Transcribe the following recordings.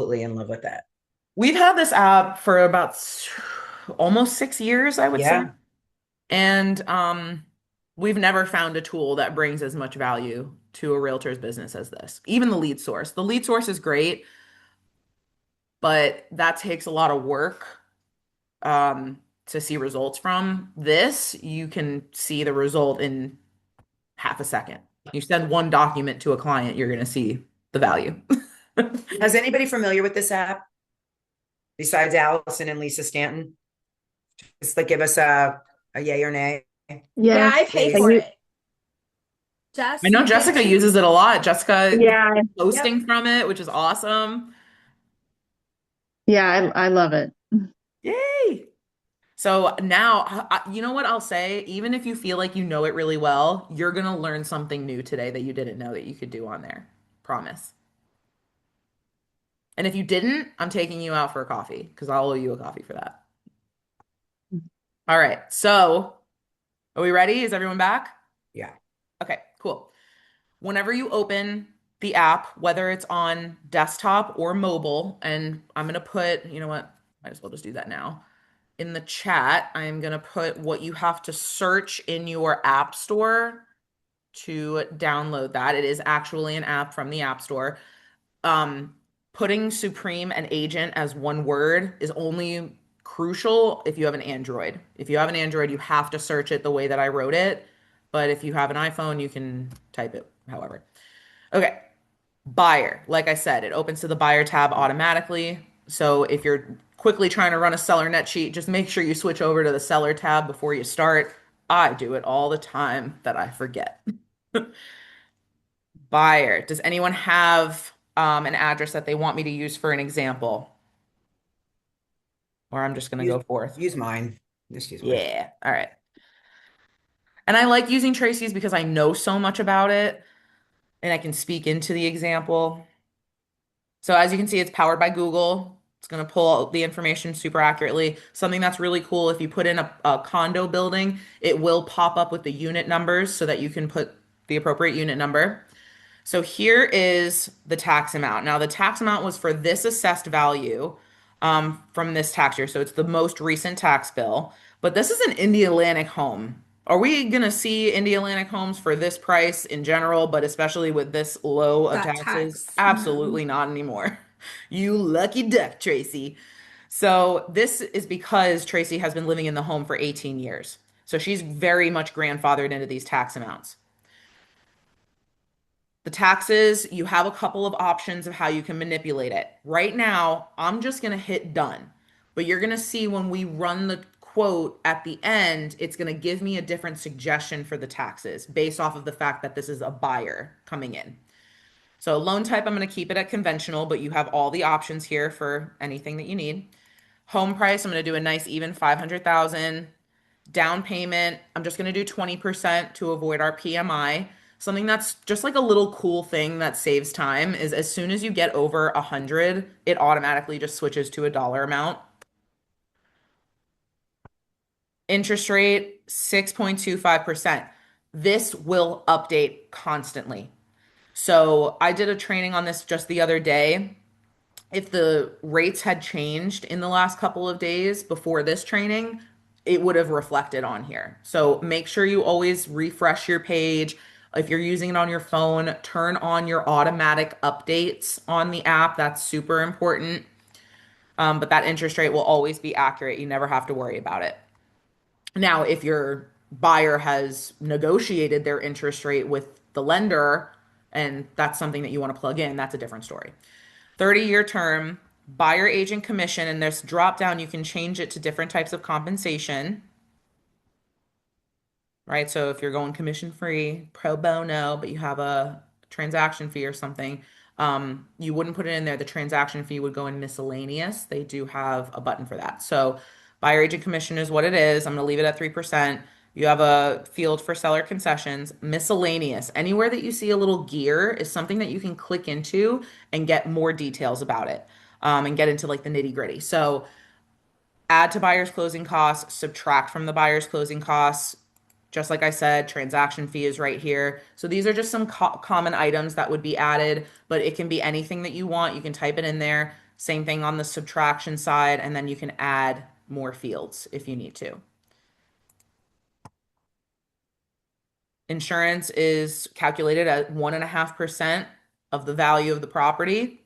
absolutely in love with that. We've had this app for about almost 6 years, I would say. Yeah. And we've never found a tool that brings as much value to a realtor's business as this. Even the lead source. The lead source is great, but that takes a lot of work to see results from. This, you can see the result in half a second. You send one document to a client, you're going to see the value. Is anybody familiar with this app besides Allison and Lisa Stanton? Just like give us a yay or nay, Yeah, I pay I please. for u- it. I Jess, know you pay Jessica too? uses it a lot. Jessica yeah, Yep. posting from it, which is awesome. yeah, I love it. Yay. So now, you know what I'll say? Even if you feel like you know it really well, you're going to learn something new today that you didn't know that you could do on there. Promise. And if you didn't, I'm taking you out for a coffee because I'll owe you a coffee for that. All right. So, are we ready? Is everyone back? Yeah. Okay, cool. Whenever you open the app, whether it's on desktop or mobile, and I'm going to put, you know what? Might as well just do that now. In the chat, I'm going to put what you have to search in your app store to download that. It is actually an app from the App Store. Um, Putting Supreme and Agent as one word is only crucial if you have an Android. If you have an Android, you have to search it the way that I wrote it. But if you have an iPhone, you can type it however. Okay. Buyer. Like I said, it opens to the buyer tab automatically. So if you're quickly trying to run a seller net sheet, just make sure you switch over to the seller tab before you start. I do it all the time that I forget. Buyer. Does anyone have an address that they want me to use for an example? Or I'm just going to Use go forth. use mine. Just use mine. Yeah. All right. And I like using Tracy's because I know so much about it and I can speak into the example. So as you can see, it's powered by Google. It's going to pull the information super accurately. Something that's really cool, if you put in a condo building, it will pop up with the unit numbers so that you can put the appropriate unit number. So here is the tax amount. Now, the tax amount was for this assessed value from this tax year. So it's the most recent tax bill. But this is an Indialantic home. Are we going to see Indialantic homes for this price in general, but especially with this low of That taxes? tax. No. Absolutely not anymore. You lucky duck, Tracy. So this is because Tracy has been living in the home for 18 years. So she's very much grandfathered into these tax amounts. The taxes, you have a couple of options of how you can manipulate it. Right now, I'm just going to hit done. But you're going to see when we run the quote at the end, it's going to give me a different suggestion for the taxes based off of the fact that this is a buyer coming in. So loan type, I'm going to keep it at conventional, but you have all the options here for anything that you need. Home price, I'm going to do a nice even 500,000. Down payment, I'm just going to do 20% to avoid our PMI. Something that's just like a little cool thing that saves time is as soon as you get over 100, it automatically just switches to a dollar amount. Interest rate 6.25%. This will update constantly. So I did a training on this just the other day. If the rates had changed in the last couple of days before this training, it would have reflected on here. So make sure you always refresh your page. If you're using it on your phone, turn on your automatic updates on the app. That's super important. But that interest rate will always be accurate. You never have to worry about it. Now, if your buyer has negotiated their interest rate with the lender and that's something that you want to plug in, that's a different story. 30-year term, buyer agent commission, and there's drop down, you can change it to different types of compensation, right? So if you're going commission free, pro bono, but you have a transaction fee or something, you wouldn't put it in there. The transaction fee would go in miscellaneous. They do have a button for that. So buyer agent commission is what it is. I'm going to leave it at 3%. You have a field for seller concessions, miscellaneous. Anywhere that you see a little gear is something that you can click into and get more details about it, and get into like the nitty gritty. So add to buyer's closing costs, subtract from the buyer's closing costs. Just like I said, transaction fee is right here. So these are just some common items that would be added, but it can be anything that you want. You can type it in there. Same thing on the subtraction side, and then you can add more fields if you need to. Insurance is calculated at 1.5% of the value of the property.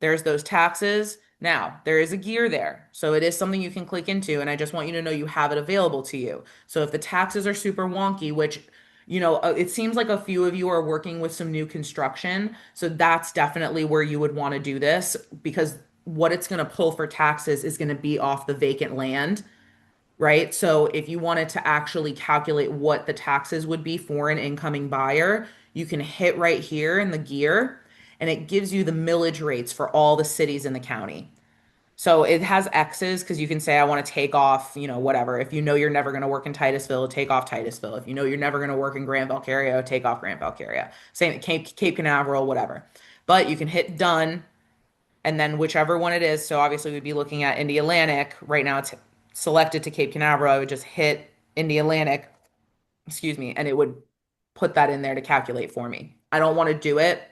There's those taxes. Now, there is a gear there. So it is something you can click into, and I just want you to know you have it available to you. So if the taxes are super wonky, which, it seems like a few of you are working with some new construction. So that's definitely where you would want to do this because what it's going to pull for taxes is going to be off the vacant land, right? So if you wanted to actually calculate what the taxes would be for an incoming buyer, you can hit right here in the gear and it gives you the millage rates for all the cities in the county. So it has X's because you can say, I want to take off, whatever. If you know you're never going to work in Titusville, take off Titusville. If you know you're never going to work in Grand Valcario, take off Grand Valcario. Same Cape Canaveral, whatever. But you can hit done and then whichever one it is. So obviously we'd be looking at Indy Atlantic. Right now it's selected to Cape Canaveral. I would just hit Indy Atlantic, excuse me, and it would put that in there to calculate for me. I don't want to do it.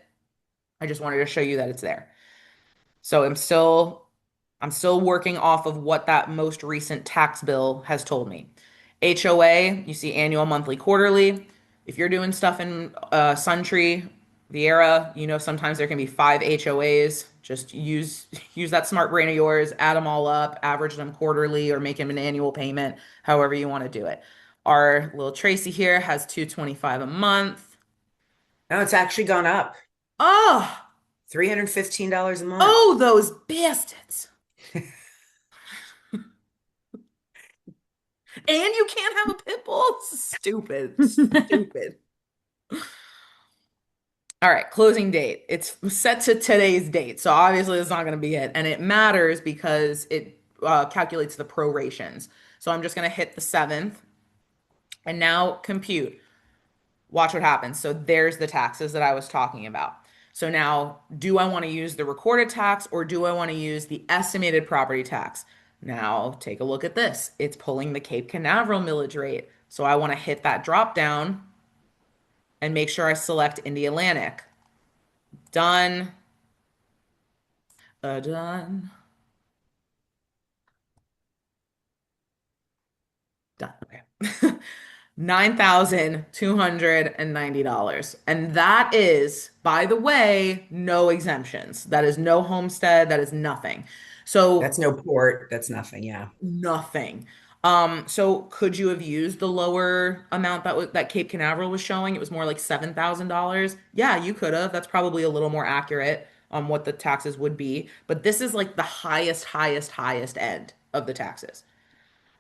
I just wanted to show you that it's there. So I'm still working off of what that most recent tax bill has told me. HOA, you see annual, monthly, quarterly. If you're doing stuff in SunTree, Viera, sometimes there can be 5 HOAs. Just use that smart brain of yours, add them all up, average them quarterly, or make them an annual payment, however you want to do it. Our little Tracy here has 225 a month. No, it's actually gone up. Oh, $315 a month. oh, those bastards. And you can't have a pit bull? Stupid. Stupid. All right, closing date. It's set to today's date. So obviously it's not going to be it. And it matters because it calculates the prorations. So I'm just going to hit the 7th and now compute. Watch what happens. So there's the taxes that I was talking about. So now, do I want to use the recorded tax or do I want to use the estimated property tax? Now, take a look at this. It's pulling the Cape Canaveral millage rate. So I want to hit that drop down and make sure I select Indy Atlantic. Done. Done. Done. Okay. $9,290. And that is, by the way, no exemptions. That is no homestead. That is nothing. So That's no port. That's nothing. Yeah. nothing. So could you have used the lower amount that Cape Canaveral was showing? It was more like $7,000. Yeah, you could have. That's probably a little more accurate on what the taxes would be. But this is like the highest end of the taxes.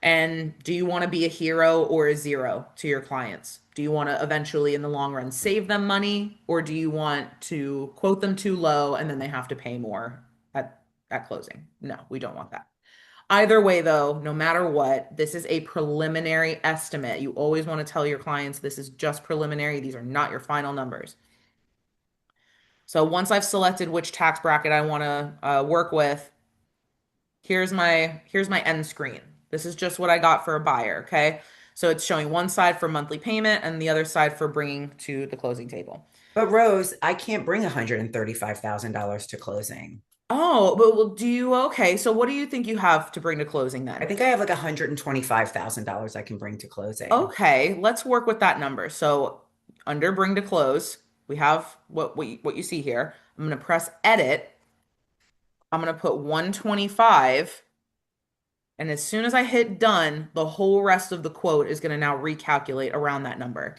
And do you want to be a hero or a zero to your clients? Do you want to eventually, in the long run, save them money, or do you want to quote them too low and then they have to pay more at closing? No, we don't want that. Either way, though, no matter what, this is a preliminary estimate. You always want to tell your clients this is just preliminary. These are not your final numbers. So once I've selected which tax bracket I want to work with, here's my end screen. This is just what I got for a buyer, okay? So it's showing one side for monthly payment and the other side for bringing to the closing table. But Rose, I can't bring $135,000 to closing. Oh, but well, okay, so what do you think you have to bring to closing then? I think I have like $125,000 I can bring to closing. Okay, let's work with that number. So under bring to close, we have what you see here. I'm going to press edit. I'm going to put 125. And as soon as I hit done, the whole rest of the quote is going to now recalculate around that number.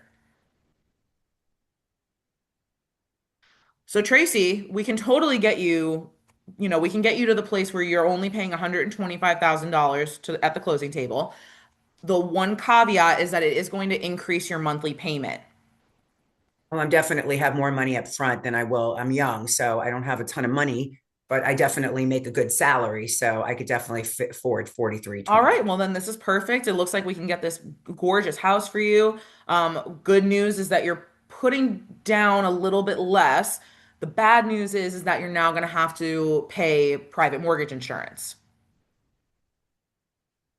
So Tracy, we can totally get you, we can get you to the place where you're only paying $125,000 at the closing table. The one caveat is that it is going to increase your monthly payment. Well, I'm definitely have more money up front than I will. I'm young, so I don't have a ton of money, but I definitely make a good salary. So I could definitely fit forward 43. All right. Well, then this is perfect. It looks like we can get this gorgeous house for you. Good news is that you're putting down a little bit less. The bad news is that you're now going to have to pay private mortgage insurance.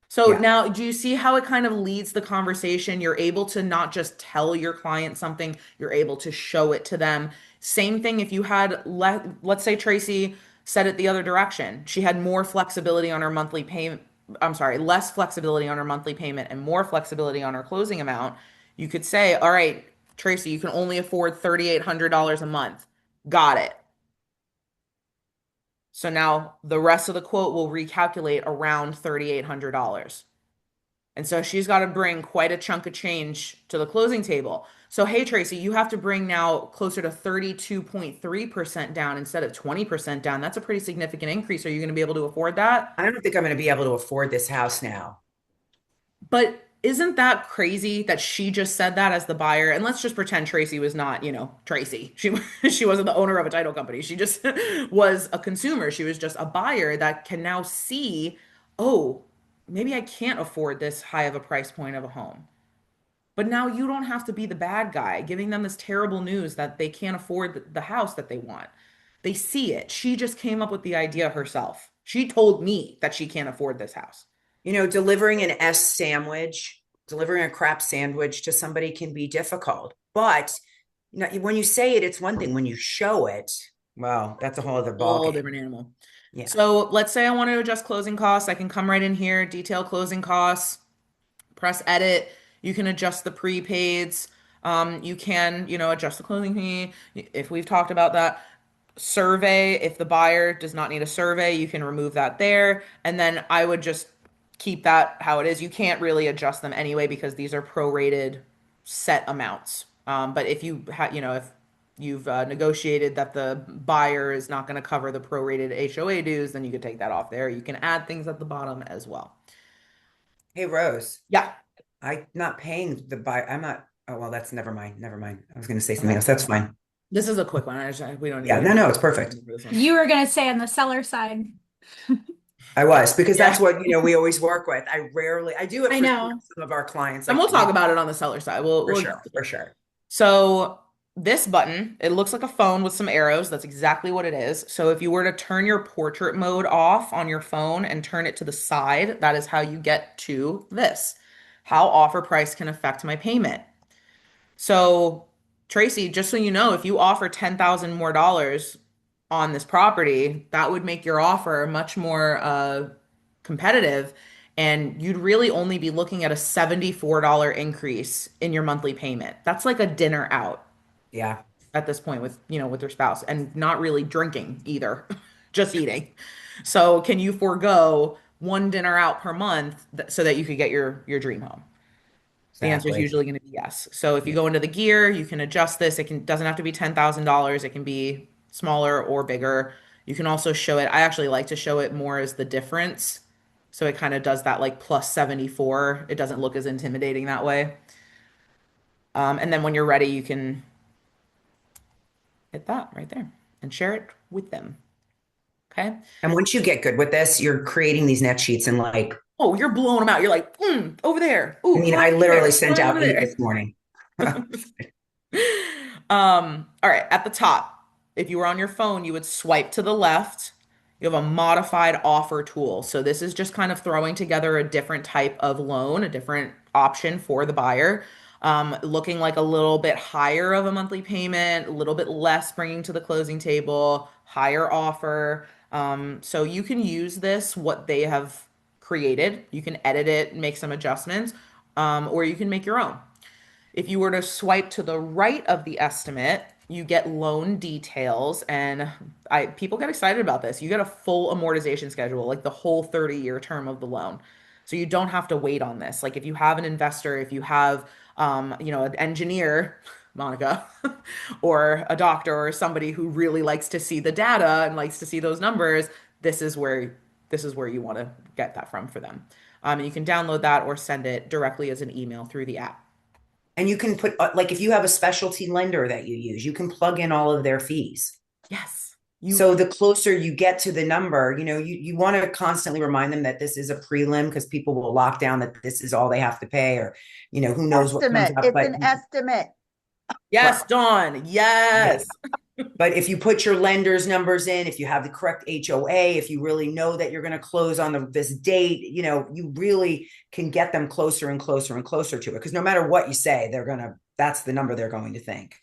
So Yeah. now, do you see how it kind of leads the conversation? You're able to not just tell your client something, you're able to show it to them. Same thing if you had, let's say Tracy said it the other direction. She had more flexibility on her monthly payment. I'm sorry, less flexibility on her monthly payment and more flexibility on her closing amount. You could say, all right, Tracy, you can only afford $3,800 a month. Got it. So now the rest of the quote will recalculate around $3,800. And so she's got to bring quite a chunk of change to the closing table. So, hey, Tracy, you have to bring now closer to 32.3% down instead of 20% down. That's a pretty significant increase. Are you going to be able to afford that? I don't think I'm going to be able to afford this house now. But isn't that crazy that she just said that as the buyer? And let's just pretend Tracy was not, Tracy. She wasn't the owner of a title company. She just was a consumer. She was just a buyer that can now see, oh, maybe I can't afford this high of a price point of a home. But now you don't have to be the bad guy giving them this terrible news that they can't afford the house that they want. They see it. She just came up with the idea herself. She told me that she can't afford this house. Delivering an S sandwich, delivering a crap sandwich to somebody can be difficult. But when you say it, it's one thing. When you show it, well, that's a whole other Whole ballgame. different animal. Yeah. So let's say I want to adjust closing costs. I can come right in here, detail closing costs, press edit. You can adjust the prepaids. You can, adjust the closing fee if we've talked about that. Survey, if the buyer does not need a survey, you can remove that there. And then I would just keep that how it is. You can't really adjust them anyway because these are prorated set amounts. But if if you've negotiated that the buyer is not going to cover the prorated HOA dues, then you could take that off there. You can add things at the bottom as well. Hey, Rose. Yeah. I'm not paying the buyer. I'm not. Oh, well, that's never mind. Never mind. I was going to say something else. That's fine. This is a quick one. We don't need Yeah, no, it's perfect. You were going to say on the seller side. I was, because that's what, we always work with. I do it I for know. some of our clients. And we'll talk about it on the seller side. For sure. So this button, it looks like a phone with some arrows. That's exactly what it is. So if you were to turn your portrait mode off on your phone and turn it to the side, that is how you get to this. How offer price can affect my payment. So Tracy, just so you know, if you offer $10,000 more on this property, that would make your offer much more competitive. And you'd really only be looking at a $74 increase in your monthly payment. That's like a dinner out. Yeah. At this point with your spouse, and not really drinking either, just eating. So can you forego one dinner out per month so that you could get your dream home? The answer is usually going to be yes. So if you go into the gear, you can adjust this. It doesn't have to be $10,000. It can be smaller or bigger. You can also show it. I actually like to show it more as the difference. So it kind of does that like plus 74. It doesn't look as intimidating that way. And then when you're ready, you can hit that right there and share it with them. Okay. And once you get good with this, you're creating these net sheets and oh, you're blowing them out. You're like, over there. Ooh, I literally sent out 8 this morning. All right. At the top, if you were on your phone, you would swipe to the left. You have a modified offer tool. So this is just kind of throwing together a different type of loan, a different option for the buyer. Looking like a little bit higher of a monthly payment, a little bit less bringing to the closing table, higher offer. So you can use this, what they have created. You can edit it, make some adjustments, or you can make your own. If you were to swipe to the right of the estimate, you get loan details, and people get excited about this. You get a full amortization schedule, like the whole 30-year term of the loan. So you don't have to wait on this. Like if you have an investor, if you have an engineer, Monica, or a doctor or somebody who really likes to see the data and likes to see those numbers, this is where you want to get that from for them. And you can download that or send it directly as an email through the app. And you can put, if you have a specialty lender that you use, you can plug in all of their fees. Yes. So the closer you get to the number, you want to constantly remind them that this is a prelim, because people will lock down that this is all they have to pay, or, who knows what comes up. It's an estimate. Yes, Dawn. Yes. But if you put your lender's numbers in, if you have the correct HOA, if you really know that you're going to close on this date, you really can get them closer and closer and closer to it. Because no matter what you say, that's the number they're going to think.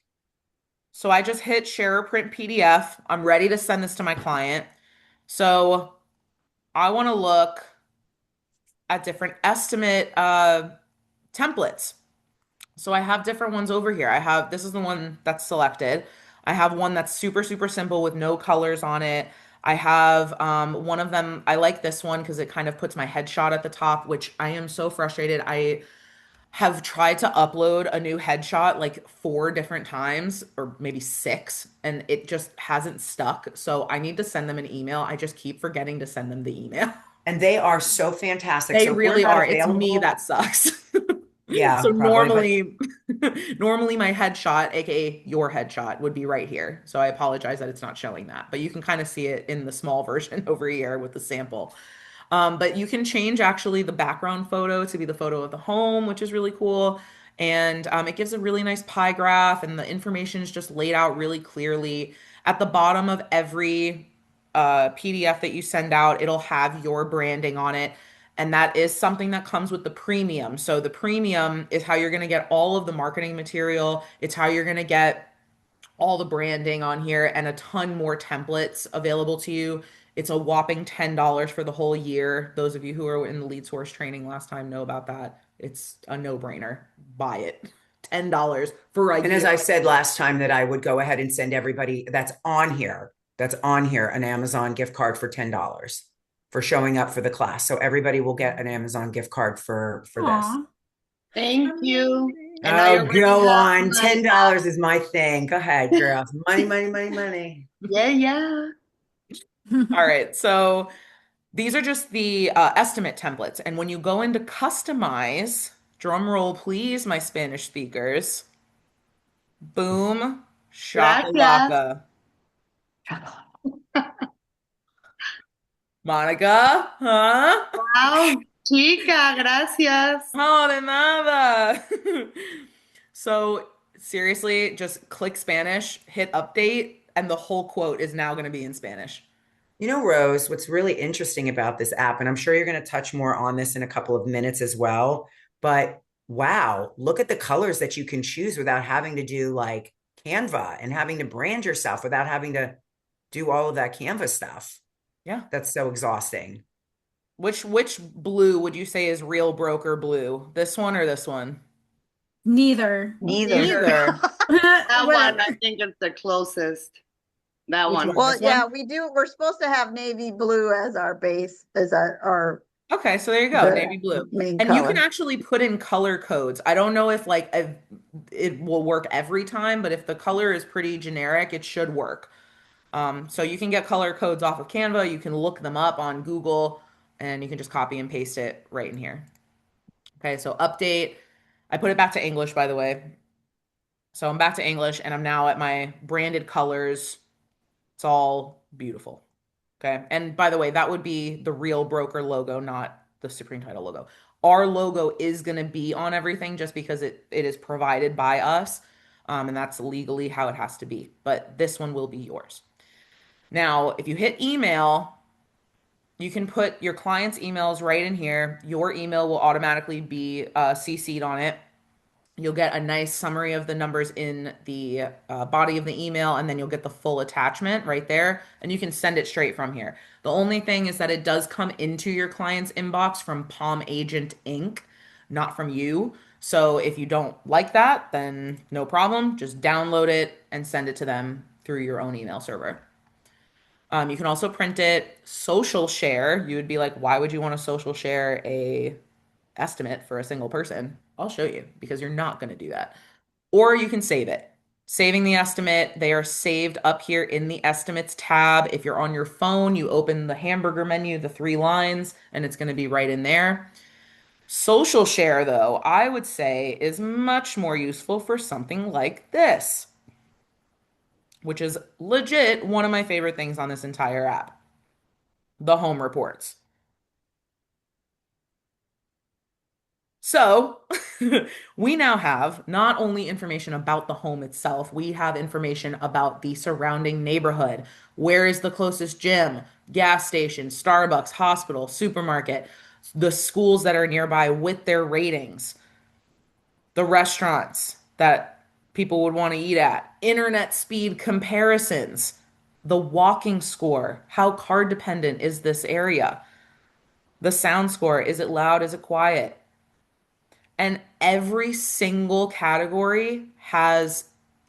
So I just hit share or print PDF. I'm ready to send this to my client. So I want to look at different estimate templates. So I have different ones over here. I have, this is the one that's selected. I have one that's super, super simple with no colors on it. I have one of them, I like this one because it kind of puts my headshot at the top, which I am so frustrated. I have tried to upload a new headshot like 4 different times or maybe 6, and it just hasn't stuck. So I need to send them an email. I just keep forgetting to send them the email. And they are so fantastic. They So if we're really not are. It's me available, that sucks. yeah, So probably. But normally my headshot, aka your headshot, would be right here. So I apologize that it's not showing that, but you can kind of see it in the small version over here with the sample. But you can change actually the background photo to be the photo of the home, which is really cool. And it gives a really nice pie graph, and the information is just laid out really clearly. At the bottom of every PDF that you send out, it'll have your branding on it. And that is something that comes with the premium. So the premium is how you're going to get all of the marketing material. It's how you're going to get all the branding on here and a ton more templates available to you. It's a whopping $10 for the whole year. Those of you who were in the lead source training last time know about that. It's a no-brainer. Buy it. $10 for a and as year. I said last time, that I would go ahead and send everybody that's on here, an Amazon gift card for $10 for showing up for the class. So everybody will get an Amazon gift card for this. Aw. Thank you. And now Oh, you're going to go have on. my, $10 is my thing. Go ahead, girls. Money, money, money, money. yeah. All right. So these are just the estimate templates. And when you go into customize, drum roll, please, my Spanish speakers. Boom. Shaka Gracias. laka. Monica, huh? Wow, chica, gracias. Oh, de nada. So, seriously, just click Spanish, hit update, and the whole quote is now going to be in Spanish. You know, Rose, what's really interesting about this app, and I'm sure you're going to touch more on this in a couple of minutes as well, but wow, look at the colors that you can choose without having to do like Canva and having to brand yourself without having to do all of that Canva stuff. Yeah. That's so exhausting. Which blue would you say is real broker blue? This one or this one? Neither. Neither. That one, Whatever. I think it's the closest. That Which one. one? Well, This yeah, one? we do. We're supposed to have navy blue as our base, as our Okay, so there you go, the navy blue. main And you can color. actually put in color codes. I don't know if like it will work every time, but if the color is pretty generic, it should work. So you can get color codes off of Canva, you can look them up on Google, and you can just copy and paste it right in here. Okay, so update. I put it back to English, by the way. So I'm back to English, and I'm now at my branded colors. It's all beautiful. Okay. And by the way, that would be the real broker logo, not the Supreme Title logo. Our logo is going to be on everything just because it is provided by us. And that's legally how it has to be. But this one will be yours. Now, if you hit email, you can put your client's emails right in here. Your email will automatically be CC'd on it. You'll get a nice summary of the numbers in the body of the email, and then you'll get the full attachment right there, and you can send it straight from here. The only thing is that it does come into your client's inbox from Palm Agent Inc., not from you. So if you don't like that, then no problem. Just download it and send it to them through your own email server. You can also print it, social share. You would be like, why would you want to social share a estimate for a single person? I'll show you because you're not going to do that. Or you can save it. Saving the estimate, they are saved up here in the estimates tab. If you're on your phone, you open the hamburger menu, the 3 lines, and it's going to be right in there. Social share, though, I would say is much more useful for something like this, which is legit one of my favorite things on this entire app, the home reports. So we now have not only information about the home itself, we have information about the surrounding neighborhood. Where is the closest gym, gas station, Starbucks, hospital, supermarket, the schools that are nearby with their ratings, the restaurants that people would want to eat at, internet speed comparisons, the walking score, how car dependent is this area, the sound score, is it loud, is it quiet? And every single category has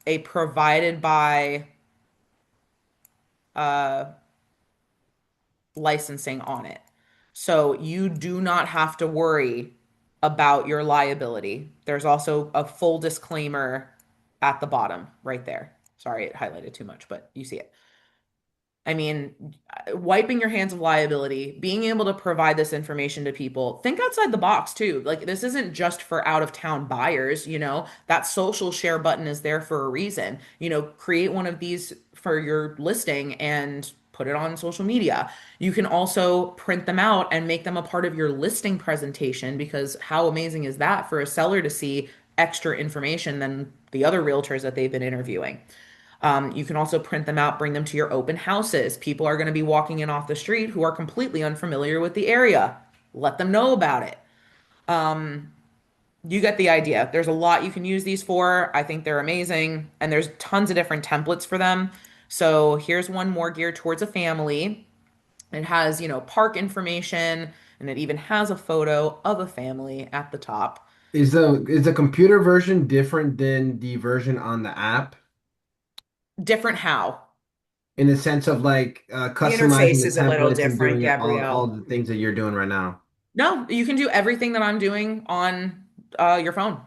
a provided by uh, licensing on it. So you do not have to worry about your liability. There's also a full disclaimer at the bottom right there. Sorry, it highlighted too much, but you see it. I mean, wiping your hands of liability, being able to provide this information to people, think outside the box too. Like, this isn't just for out of town buyers, you know, that social share button is there for a reason. You know, create one of these for your listing and put it on social media. You can also print them out and make them a part of your listing presentation, because how amazing is that for a seller to see extra information than the other realtors that they've been interviewing? You can also print them out, bring them to your open houses. People are going to be walking in off the street who are completely unfamiliar with the area. Let them know about it. You get the idea. There's a lot you can use these for. I think they're amazing, and there's tons of different templates for them. So here's one more geared towards a family. It has, you know, park information, and it even has a photo of a family at the top. Is the computer version different than the version on the app Different how? in the sense of like The customizing interface the is a little templates and different, doing all Gabrielle. the things that you're doing right now? No, you can do everything that I'm doing on your phone.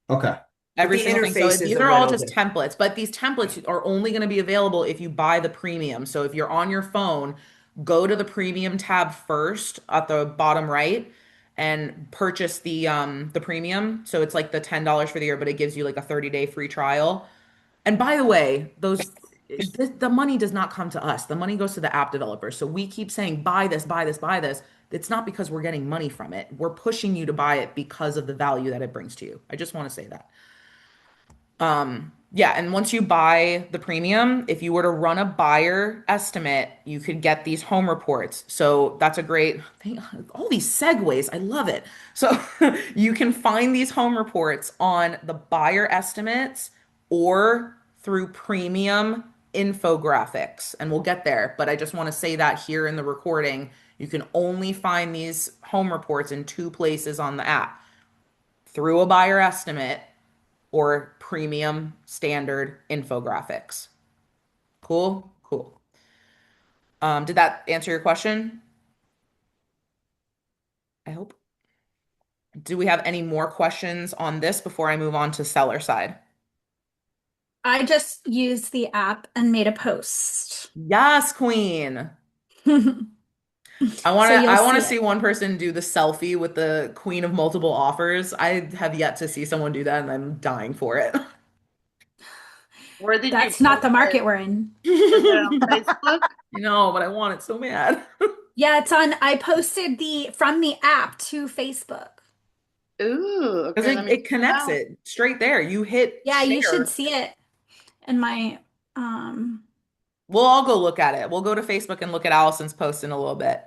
Okay. But Every the single thing. So interface is these a are all little just different. templates, but these templates are only going to be available if you buy the premium. So if you're on your phone, go to the premium tab first at the bottom right and purchase the premium. So it's like the $10 for the year, but it gives you like a 30-day free trial. And by the way, the money does not come to us. The money goes to the app developers. So we keep saying buy this, buy this, buy this. It's not because we're getting money from it. We're pushing you to buy it because of the value that it brings to you. I just want to say that. Yeah, and once you buy the premium, if you were to run a buyer estimate, you could get these home reports. So that's a great thing. All these segues, I love it. So you can find these home reports on the buyer estimates or through premium infographics. And we'll get there, but I just want to say that here in the recording, you can only find these home reports in two places on the app: through a buyer estimate or premium standard infographics. Cool, cool. Did that answer your question? I hope. Do we have any more questions on this before I move on to seller side? I just used the app and made a post. Yes, queen. So you'll I want to see see it. one person do the selfie with the queen of multiple offers. I have yet to see someone do that, and I'm dying for it. Where did you That's not post the market it? we're in. Is it on Facebook? No, but I want it so bad. Yeah, I posted from the app to Facebook. Ooh, Because okay, let me it check it connects out. it straight there. You hit Yeah, you should share. see it in my um We'll all go look at it. We'll go to Facebook and look at Allison's post in a little bit.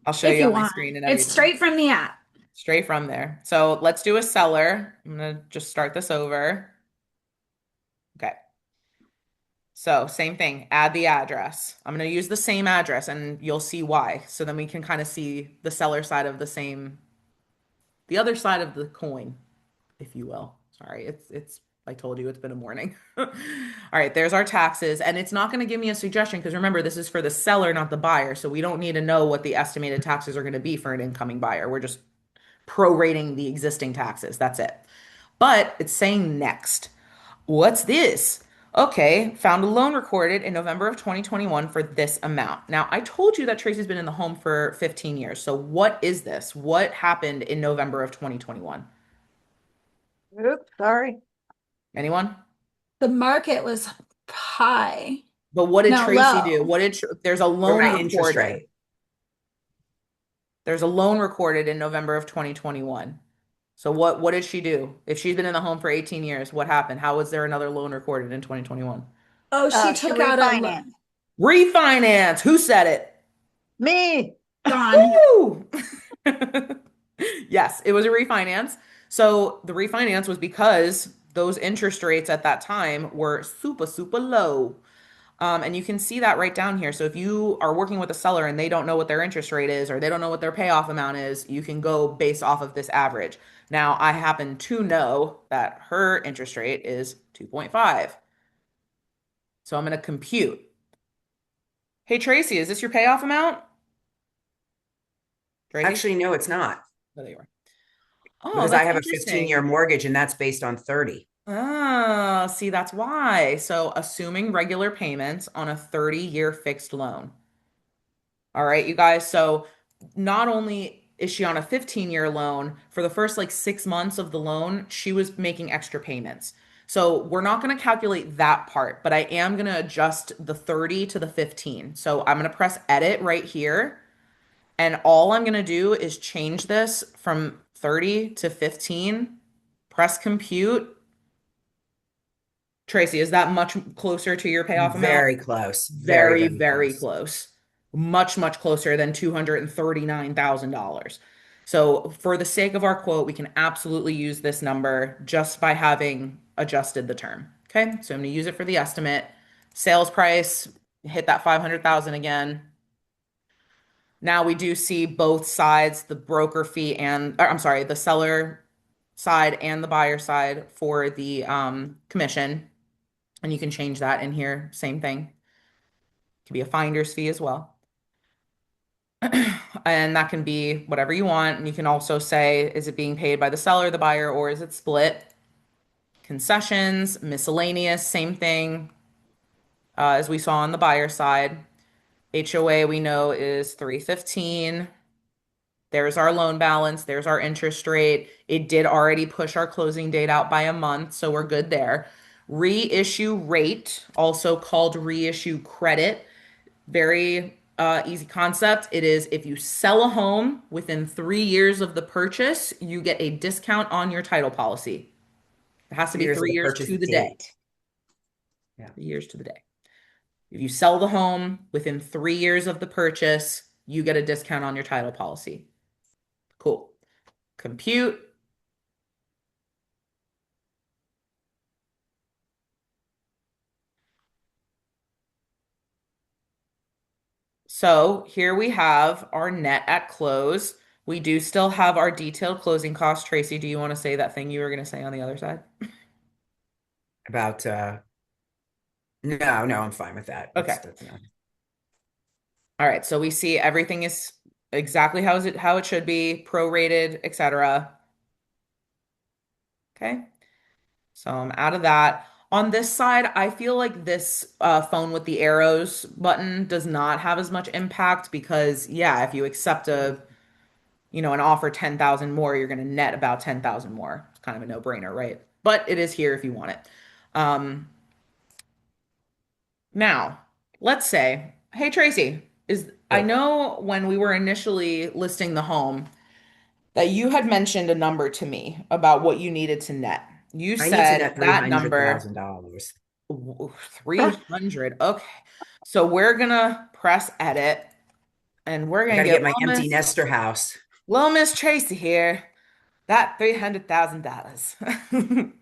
I'll show if you you on my want. screen and It's everything. straight from the app. Straight from there. So let's do a seller. I'm gonna just start this over. Okay. So same thing, add the address. I'm gonna use the same address and you'll see why. So then we can kind of see the seller side of the other side of the coin, if you will. Sorry, I told you it's been a morning. All right, there's our taxes, and it's not going to give me a suggestion because remember, this is for the seller, not the buyer. So we don't need to know what the estimated taxes are going to be for an incoming buyer. We're just prorating the existing taxes. That's it. But it's saying next. What's this? Okay, found a loan recorded in November of 2021 for this amount. Now, I told you that Tracy's been in the home for 15 years. So what is this? What happened in November of 2021? Oops, sorry. Anyone? The market was high. But what did No, Tracy do? low. There's a The loan right interest recorded. rate. There's a loan recorded in November of 2021. So what did she do? If she's been in the home for 18 years, what happened? How was there another loan recorded in 2021? Oh, she She took out a refinanced. loan. Refinance. Who said it? Me. Gone. Woo! Yes, it was a refinance. So the refinance was because those interest rates at that time were super, super low. And you can see that right down here. So if you are working with a seller and they don't know what their interest rate is or they don't know what their payoff amount is, you can go based off of this average. Now, I happen to know that her interest rate is 2.5. So I'm going to compute. Hey, Tracy, is this your payoff amount? Tracy? Actually, no, it's not Oh, there you are. Oh, because I that's have a interesting. 15-year mortgage and that's based on 30. Ah, see, that's why. So assuming regular payments on a 30-year fixed loan. All right, you guys. So not only is she on a 15-year loan, for the first like 6 months of the loan, she was making extra payments. So we're not going to calculate that part, but I am going to adjust the 30 to the 15. So I'm going to press edit right here. And all I'm going to do is change this from 30 to 15, press compute. Tracy, is that much closer to your payoff amount? Very close. Very, Very, very very close. close. Much, much closer than $239,000. So, for the sake of our quote, we can absolutely use this number just by having adjusted the term. Okay, so I'm going to use it for the estimate. Sales price, hit that 500,000 again. Now we do see both sides, the broker fee and, or, I'm sorry, the seller side and the buyer side for the commission. And you can change that in here, same thing. It can be a finder's fee as well. And that can be whatever you want. And you can also say, is it being paid by the seller, the buyer, or is it split? Concessions, miscellaneous, same thing as we saw on the buyer side. HOA we know is 315. There's our loan balance. There's our interest rate. It did already push our closing date out by a month, so we're good there. Reissue rate, also called reissue credit. Very easy concept. It is if you sell a home within 3 years of the purchase, you get a discount on your title policy. It has to be Years of 3 the years purchase to the day. date. Yeah. 3 years to the day. If you sell the home within 3 years of the purchase, you get a discount on your title policy. Cool. Compute. So here we have our net at close. We do still have our detailed closing costs. Tracy, do you want to say that thing you were going to say on the other side? About no, I'm fine with that. Okay. That's not. All right. So we see everything is exactly how it should be, prorated, etc. Okay. So I'm out of that. On this side, I feel like this phone with the arrows button does not have as much impact because, yeah, if you accept an offer 10,000 more, you're going to net about 10,000 more. It's kind of a no-brainer, right? But it is here if you want it. Now, let's say, hey Tracy, I know when we were initially listing the home that you had mentioned a number to me about what you needed to net. You I need to said net that number $300,000. 300. Okay. So we're gonna press edit and we're I gonna got to get get my empty nester house. Little Miss Tracy here. That $300,000.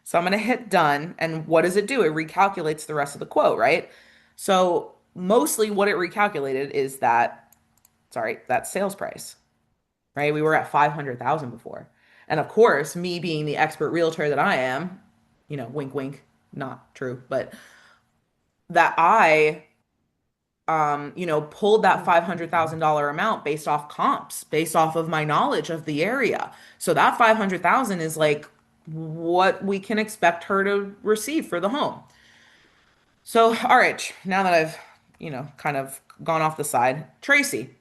So I'm going to hit done. And what does it do? It recalculates the rest of the quote, right? So mostly what it recalculated is that sales price, right? We were at 500,000 before. And of course, me being the expert realtor that I am, wink, wink, not true, but that I pulled that $500,000 amount based off comps, based off of my knowledge of the area. So that 500,000 is like what we can expect her to receive for the home. So, all right, now that I've, kind of gone off the side, Tracy,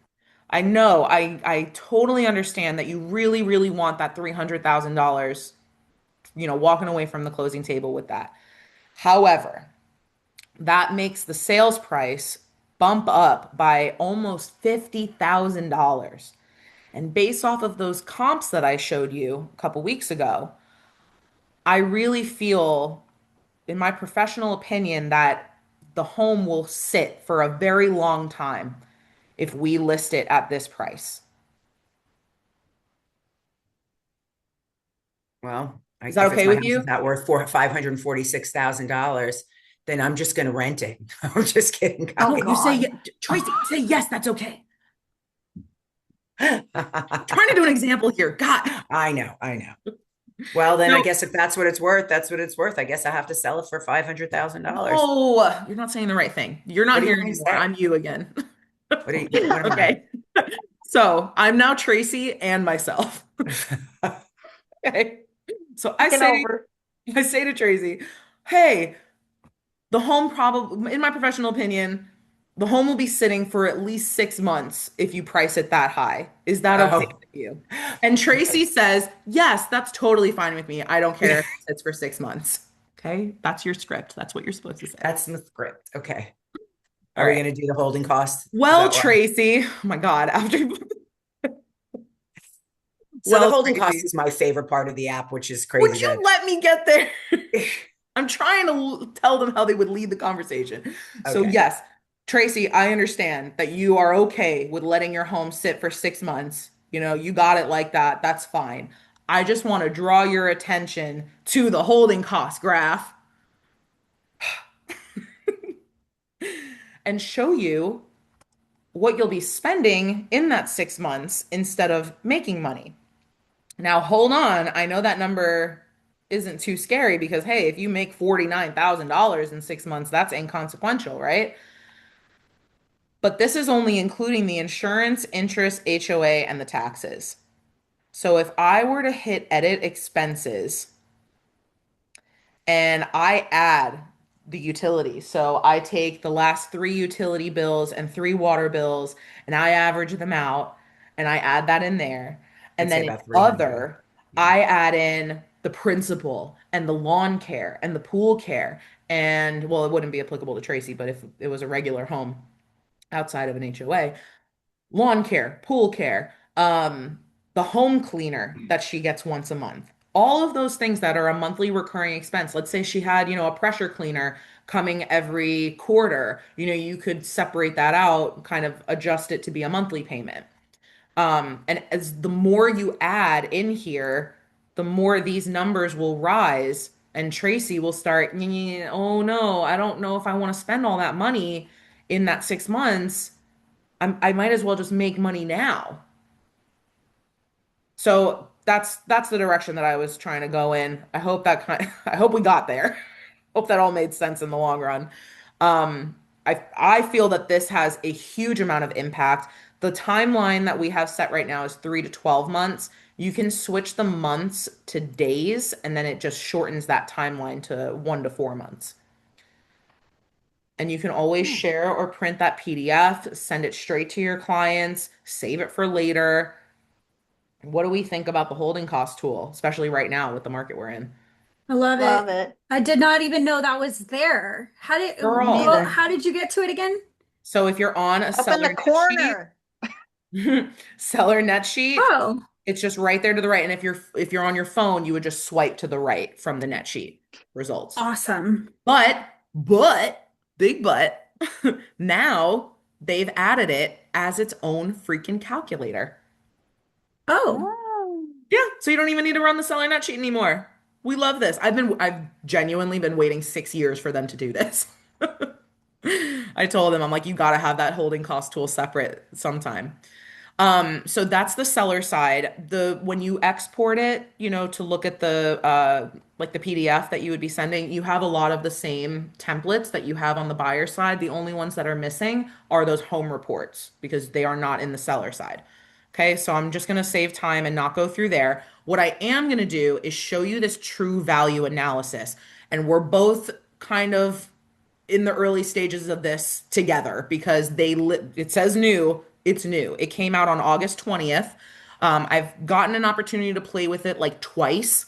I know I totally understand that you really, really want that $300,000, walking away from the closing table with that. However, that makes the sales price bump up by almost $50,000. And based off of those comps that I showed you a couple weeks ago, I really feel, in my professional opinion, that the home will sit for a very long time if we list it at this price. Well, Is that if it's okay my with house is you? not worth $546,000, then I'm just going to rent it. I'm just kidding, Oh, No, you say, God. Tracy, say yes, that's okay. guys. Trying to do an example here. God. I know, I know. Well, then I No, guess if that's what it's worth, that's what it's worth. I guess I have to sell it for $500,000. no, you're not saying the right thing. You're What not are you here going to anymore. say? I'm you again. What am Okay. So I'm now Tracy and myself. I? Okay. So Taking over. I say to Tracy, hey, the home probably, in my professional opinion, the home will be sitting for at least 6 months if you price it that high. Is that okay Oh, with you? And Tracy says, yes, that's totally fine with me. I don't care if it sits for 6 months. Okay. That's your script. That's what you're supposed to say. that's the script. Okay. All Are we right. going to do the holding cost? Is Well, that what? Tracy, oh my God, after, So the well, holding cost Tracy, is my favorite part of the app, which is crazy would that you let me get there? I'm trying to tell them how they would lead the conversation. So, okay. yes, Tracy, I understand that you are okay with letting your home sit for 6 months. You know, you got it like that. That's fine. I just want to draw your attention to the holding cost graph and show you what you'll be spending in that 6 months instead of making money. Now, hold on. I know that number isn't too scary because, hey, if you make $49,000 in 6 months, that's inconsequential, right? But this is only including the insurance, interest, HOA, and the taxes. So if I were to hit edit expenses and I add the utilities, so I take the last 3 utility bills and 3 water bills and I average them out and I add that in there. I'd And say then in about 300. other, Yeah. I add in the principal and the lawn care and the pool care. And well, it wouldn't be applicable to Tracy, but if it was a regular home outside of an HOA, lawn care, pool care, the home cleaner that she gets once a month. All of those things that are a monthly recurring expense. Let's say she had, a pressure cleaner coming every quarter. You could separate that out, kind of adjust it to be a monthly payment. And as the more you add in here, the more these numbers will rise. And Tracy will start, oh no, I don't know if I want to spend all that money in that 6 months. I might as well just make money now. So that's the direction that I was trying to go in. I hope we got there. Hope that all made sense in the long run. I feel that this has a huge amount of impact. The timeline that we have set right now is 3 to 12 months. You can switch the months to days, and then it just shortens that timeline to 1 to 4 months. And you can always share or print that PDF, send it straight to your clients, save it for later. What do we think about the holding cost tool, especially right now with the market we're in? I love Love it. it. I did not even know that was there. Me Girl. neither. How did you get to it again? So if you're on a Up in the seller net corner. sheet, seller net sheet, Oh, it's just right there to the right. And if you're on your phone, you would just swipe to the right from the net sheet results. awesome. But, big but, now they've added it as its own freaking calculator. Oh, Oh. Yeah, so you don't even need to run the seller net sheet anymore. We love this. I've genuinely been waiting 6 years for them to do this. I told them, I'm like, you gotta have that holding cost tool separate sometime. So that's the seller side. When you export it, to look at the like the PDF that you would be sending, you have a lot of the same templates that you have on the buyer side. The only ones that are missing are those home reports because they are not in the seller side. Okay, so I'm just gonna save time and not go through there. What I am gonna do is show you this true value analysis. And we're both kind of in the early stages of this together because it says new, it's new. It came out on August 20th. I've gotten an opportunity to play with it like twice,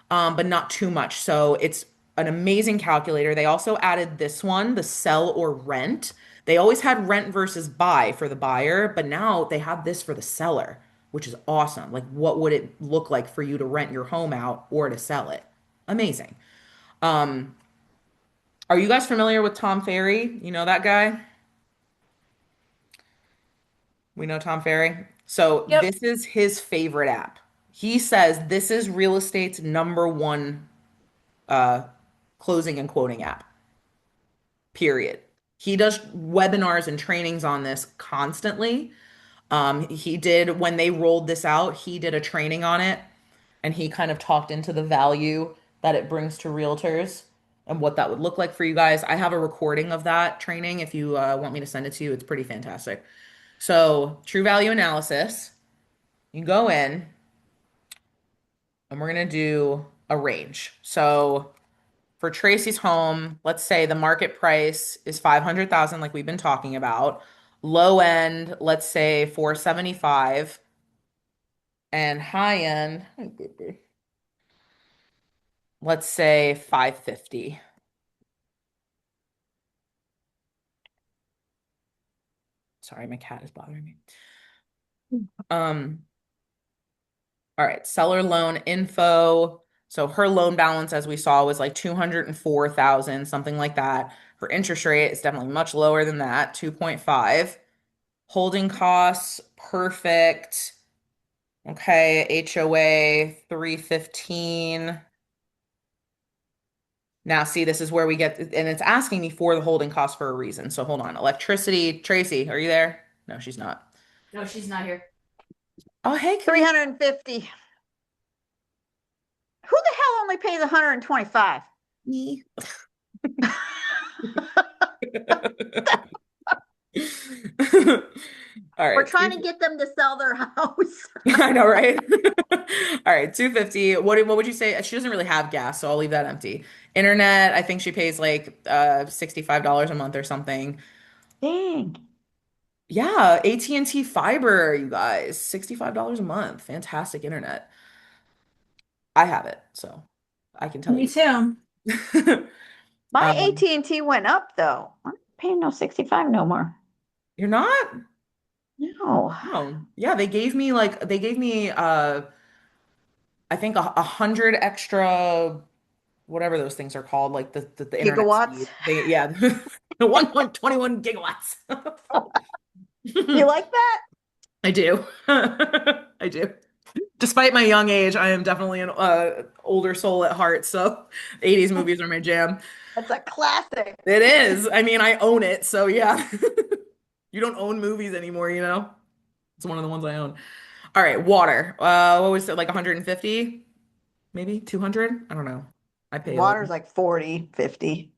but not too much. So it's an amazing calculator. They also added this one, the sell or rent. They always had rent versus buy for the buyer, but now they have this for the seller, which is awesome. Like, what would it look like for you to rent your home out or to sell it? Amazing. Um, are you guys familiar with Tom Ferry? You know that guy? We know Tom Ferry. So yep. this is his favorite app. He says this is real estate's number one uh, closing and quoting app, period. He does webinars and trainings on this constantly. He did, when they rolled this out, he did a training on it and he kind of talked into the value that it brings to realtors and what that would look like for you guys. I have a recording of that training if you want me to send it to you. It's pretty fantastic. So, true value analysis, you go in and we're going to do a range. So, for Tracy's home, let's say the market price is 500,000 like we've been talking about. Low end, let's say 475 and high end, let's say 550. Sorry, my cat is bothering me. Um, all right, seller loan info. So her loan balance, as we saw, was like 204,000, something like that. Her interest rate is definitely much lower than that, 2.5. Holding costs, perfect. Okay, HOA 315. Now, see, this is where we get, and it's asking me for the holding cost for a reason. So hold on. Electricity, Tracy, are you there? No, she's not. No, she's not here. Oh, hey, 350. Who the hell only pays 125? me. All right. We're trying to get them to sell their house. I know, right? All right, 250. What would you say? She doesn't really have gas, so I'll leave that empty. Internet, I think she pays like $65 a month or something. Dang. Yeah, AT&T fiber, you guys, $65 a month. Fantastic internet. I have it, so I can tell Me you. too. My Um, AT&T went up though. I'm not paying no 65 no more. You're not? No. Oh, yeah, they gave me I think a hundred extra whatever those things are called, like the internet Gigawatts. speed. Yeah, the 1.21 gigawatts. You like that? I do. I do. Despite my young age, I am definitely an older soul at heart, so 80s movies are my jam. That's a classic. It is. I mean, I own it, so yeah. You don't own movies anymore, you know? It's one of the ones I own. All right, water. What was it, like 150? Maybe 200? I don't know. I pay like Water's like 40, 50.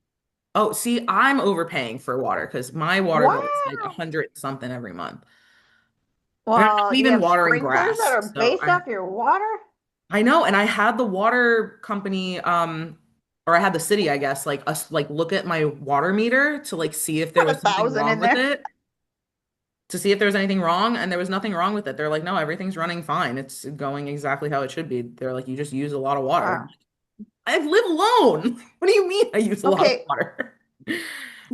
oh, see, I'm overpaying for water because my water bill is like Wow. 100 something every month. And I'm Well, not you even have watering sprinklers that grass. are So based off your water? I know, and I had the water company, or I had the city, I guess, like us like look at my water meter to like see if there Put was something 1,000 wrong in with there. it, to see if there was anything wrong, and there was nothing wrong with it. They're like, no, everything's running fine. It's going exactly how it should be. They're like, you just use a lot of water. Wow. I live alone. What do you mean I use a lot of Okay. water? All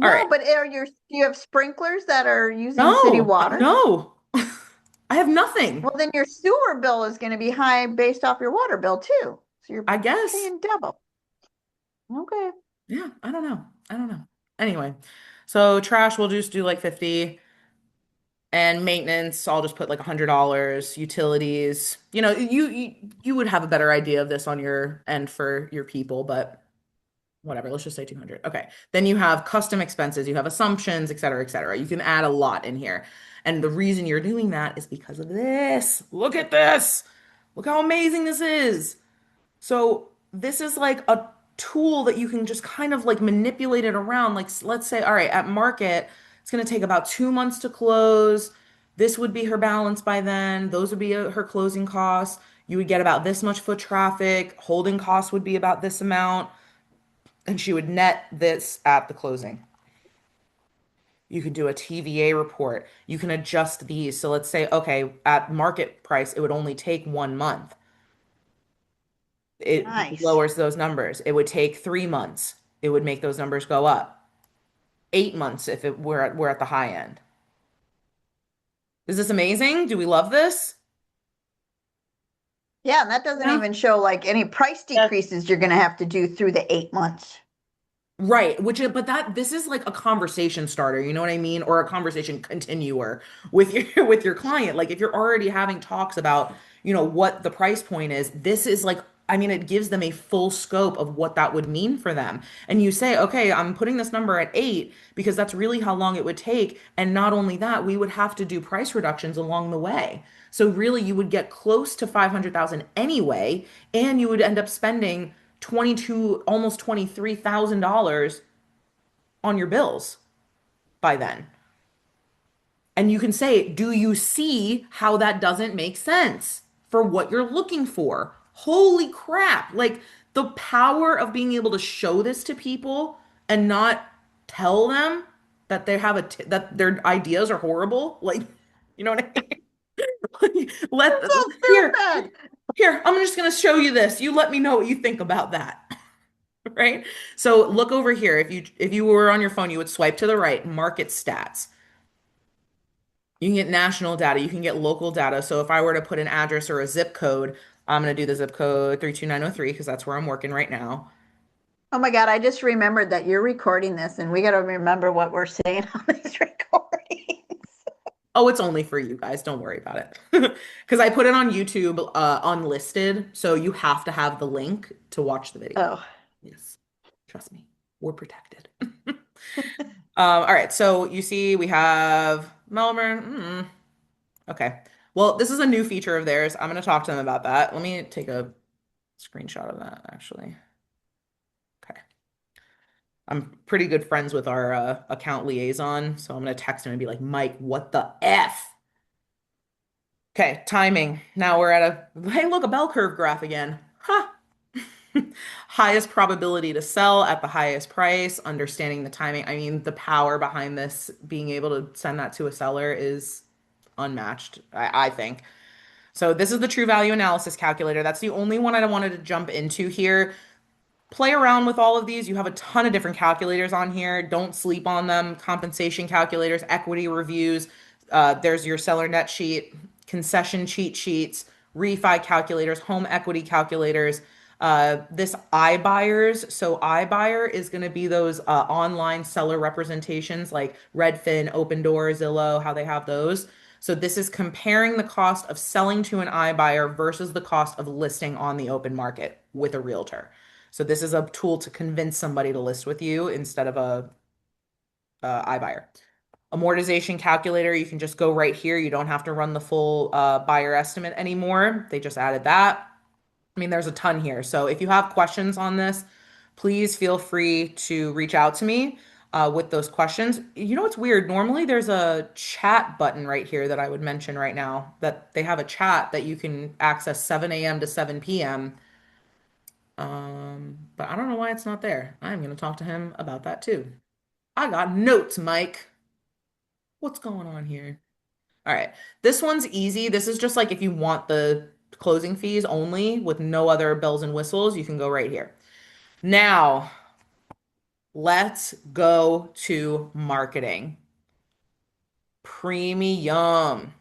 right. No, but do you have sprinklers that are using city No, water? no. I have nothing. Well, then your sewer bill is going to be high based off your water bill too. So you're I guess. paying double. Okay. Yeah, I don't know. I don't know. Anyway, so trash we'll just do like 50 and maintenance I'll just put like $100. Utilities. You would have a better idea of this on your end for your people, but whatever, let's just say 200. Okay. Then you have custom expenses, you have assumptions, et cetera, et cetera. You can add a lot in here. And the reason you're doing that is because of this. Look at this. Look how amazing this is. So this is like a tool that you can just kind of like manipulate it around. Like let's say, all right, at market, it's going to take about 2 months to close. This would be her balance by then. Those would be her closing costs. You would get about this much foot traffic. Holding costs would be about this amount. And she would net this at the closing. You can do a TVA report. You can adjust these. So let's say, okay, at market price, it would only take 1 month. It Nice. lowers those numbers. It would take 3 months. It would make those numbers go up. 8 months if we're at the high end. Is this amazing? Do we love this? Yeah, and that doesn't Yeah. even show like any price decreases you're going to have to do through the 8 months. Right, but this is like a conversation starter, you know what I mean? Or a conversation continuer with your with your client. Like if you're already having talks about, what the price point is. This is like, I mean, it gives them a full scope of what that would mean for them. And you say, okay, I'm putting this number at 8 because that's really how long it would take. And not only that, we would have to do price reductions along the way. So really, you would get close to 500,000 anyway, and you would end up spending 22, almost $23,000 on your bills by then. And you can say, do you see how that doesn't make sense for what you're looking for? Holy crap. Like the power of being able to show this to people and not tell them that that their ideas are horrible. Like, you know what I mean? Let That's so here, stupid. here, I'm just gonna show you this. You let me know what you think about that. Right? So look over here. If you were on your phone, you would swipe to the right, market stats. You can get national data, you can get local data. So if I were to put an address or a zip code, I'm going to do the zip code 32903 because that's where I'm working right now. Oh my God, I just remembered that you're recording this and we got to remember what we're saying on these recordings. Oh, it's only for you guys. Don't worry about it. Because I put it on YouTube unlisted. So you have to have the link to watch the video. Oh, Yes. Trust me. We're protected. All right. So you see we have Melbourne. Okay. Well, this is a new feature of theirs. I'm going to talk to them about that. Let me take a screenshot of that, actually. Okay. I'm pretty good friends with our account liaison, so I'm going to text him and be like, Mike, what the F? Okay, timing. Now we're at hey, look, a bell curve graph again. Huh. Highest probability to sell at the highest price, understanding the timing. I mean, the power behind this, being able to send that to a seller is unmatched, I think. So this is the True Value Analysis Calculator. That's the only one I wanted to jump into here. Play around with all of these. You have a ton of different calculators on here. Don't sleep on them. Compensation calculators, equity reviews. There's your seller net sheet, concession cheat sheets, refi calculators, home equity calculators. This iBuyers. So iBuyer is going to be those online seller representations like Redfin, Opendoor, Zillow, how they have those. So this is comparing the cost of selling to an iBuyer versus the cost of listing on the open market with a realtor. So this is a tool to convince somebody to list with you instead of a iBuyer. Amortization calculator, you can just go right here. You don't have to run the full buyer estimate anymore. They just added that. I mean, there's a ton here. So if you have questions on this, please feel free to reach out to me with those questions. You know what's weird? Normally there's a chat button right here that I would mention right now, that they have a chat that you can access 7 a.m. to 7 p.m. But I don't know why it's not there. I'm going to talk to him about that too. I got notes, Mike. What's going on here? All right. This one's easy. This is just like if you want the closing fees only with no other bells and whistles, you can go right here. Now, let's go to marketing. Premium.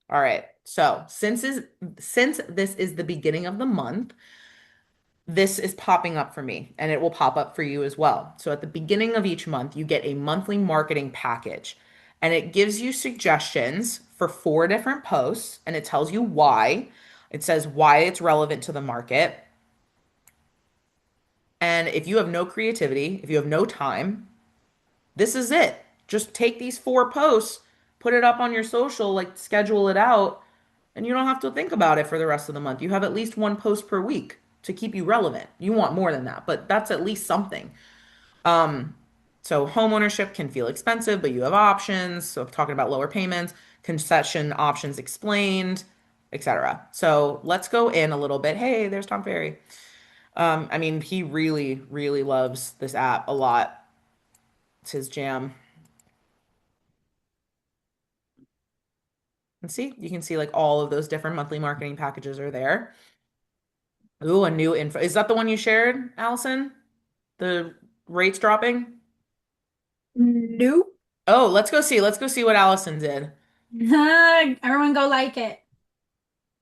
All right. So, since this is the beginning of the month, this is popping up for me and it will pop up for you as well. So at the beginning of each month, you get a monthly marketing package and it gives you suggestions for 4 different posts and it tells you why. It says why it's relevant to the market. And if you have no creativity, if you have no time, this is it. Just take these 4 posts, put it up on your social, like schedule it out, and you don't have to think about it for the rest of the month. You have at least 1 post per week to keep you relevant. You want more than that, but that's at least something. So home ownership can feel expensive, but you have options. So talking about lower payments, concession options explained, etc. So let's go in a little bit. Hey, there's Tom Ferry. I mean, he really, really loves this app a lot. It's his jam. And see, you can see like all of those different monthly marketing packages are there. Ooh, a new info. Is that the one you shared, Allison? The rates dropping? Nope. Oh, let's go see. Let's go see what Allison did. Everyone go like it.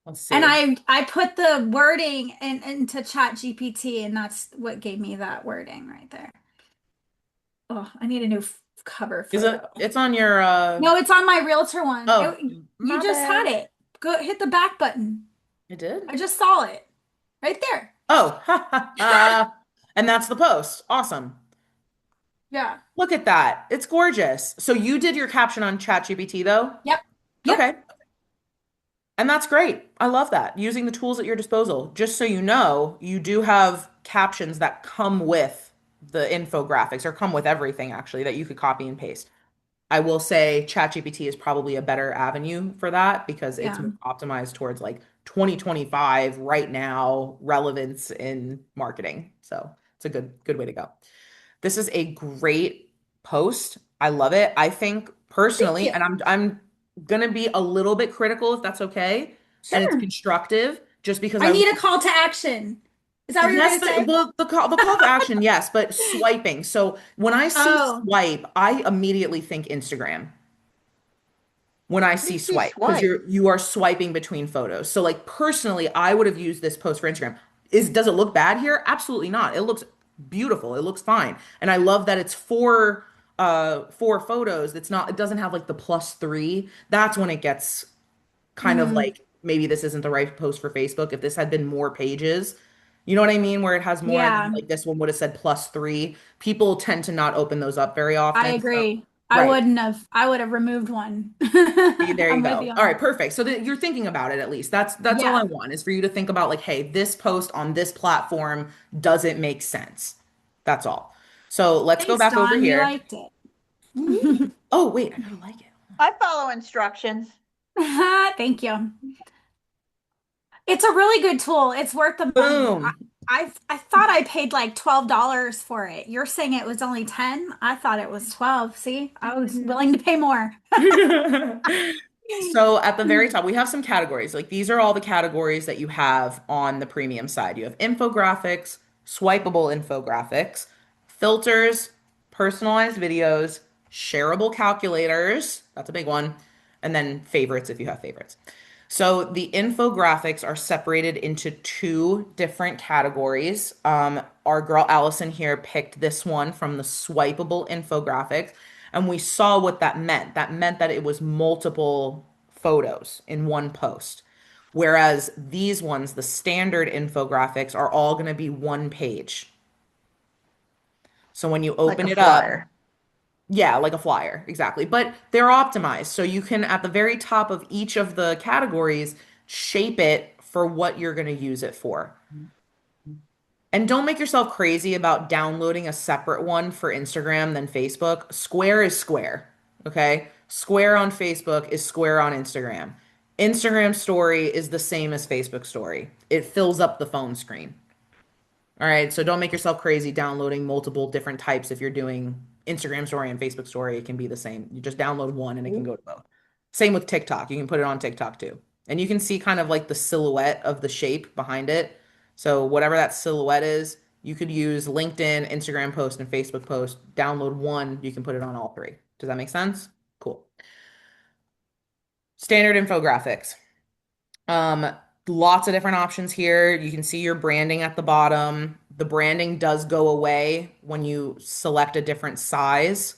Let's see. And I put the wording into Chat GPT, and that's what gave me that wording right there. Oh, I need a new cover Is it? photo. It's on your No, it's on my realtor one. Oh, You my just had bad. it. Go hit the back button. I did? I just saw it right there. Oh, ha ha ha. And that's the post. Awesome. Yeah. Look at that. It's gorgeous. So you did your caption on ChatGPT though? Yep. Yep. Okay. And that's great. I love that. Using the tools at your disposal. Just so you know, you do have captions that come with the infographics or come with everything actually that you could copy and paste. I will say ChatGPT is probably a better avenue for that because it's Yeah. more optimized towards like 2025 right now relevance in marketing. So it's a good way to go. This is a great post. I love it. I think Thank personally, you. and I'm gonna be a little bit critical if that's okay, and it's Sure. constructive, just because I I need a call to action. Is that what you're yes, gonna say? the call to action, yes, but swiping. So when I see Oh, swipe, I immediately think Instagram when I see Makes you swipe because swipe. you are swiping between photos. So like personally, I would have used this post for Instagram. Does it look bad here? Absolutely not. It looks beautiful. It looks fine. And I love that it's four photos. It doesn't have like the +3. That's when it gets kind of mm, like maybe this isn't the right post for Facebook. If this had been more pages, you know what I mean? Where it has more and then yeah. like this one would have said +3. People tend to not open those up very I often. So agree. I right. wouldn't have. I would have removed one. See, there you I'm with you go. on All right, that. perfect. So that you're thinking about it at least. That's all I Yeah. want is for you to think about like, hey, this post on this platform doesn't make sense. That's all. So let's go Thanks, back over Dawn. You here. liked it. Oh, wait, I gotta like it. I follow instructions. Thank you. It's a really good tool. It's worth the money. Boom. I thought I paid like $12 for it. You're saying it was only 10? I thought it was 12. See, I was willing to pay more. So at the very top, we have some categories. Like these are all the categories that you have on the premium side. You have infographics, swipeable infographics, filters, personalized videos, shareable calculators, that's a big one, and then favorites if you have favorites. So the infographics are separated into two different categories. Our girl Allison here picked this one from the swipeable infographics, and we saw what that meant. That meant that it was multiple photos in one post. Whereas these ones, the standard infographics, are all going to be one page. So when you Like open a it up, flyer. yeah, like a flyer, exactly. But they're optimized. So you can, at the very top of each of the categories, shape it for what you're going to use it for. And don't make yourself crazy about downloading a separate one for Instagram than Facebook. Square is square, okay? Square on Facebook is square on Instagram. Instagram story is the same as Facebook story. It fills up the phone screen. All right, so don't make yourself crazy downloading multiple different types. If you're doing Instagram story and Facebook story, it can be the same. You just download one and it can go to both. Same with TikTok. You can put it on TikTok too. And you can see kind of like the silhouette of the shape behind it. So whatever that silhouette is, you could use LinkedIn, Instagram post, and Facebook post. Download one, you can put it on all three. Does that make sense? Cool. Standard infographics. Um, Lots of different options here. You can see your branding at the bottom. The branding does go away when you select a different size.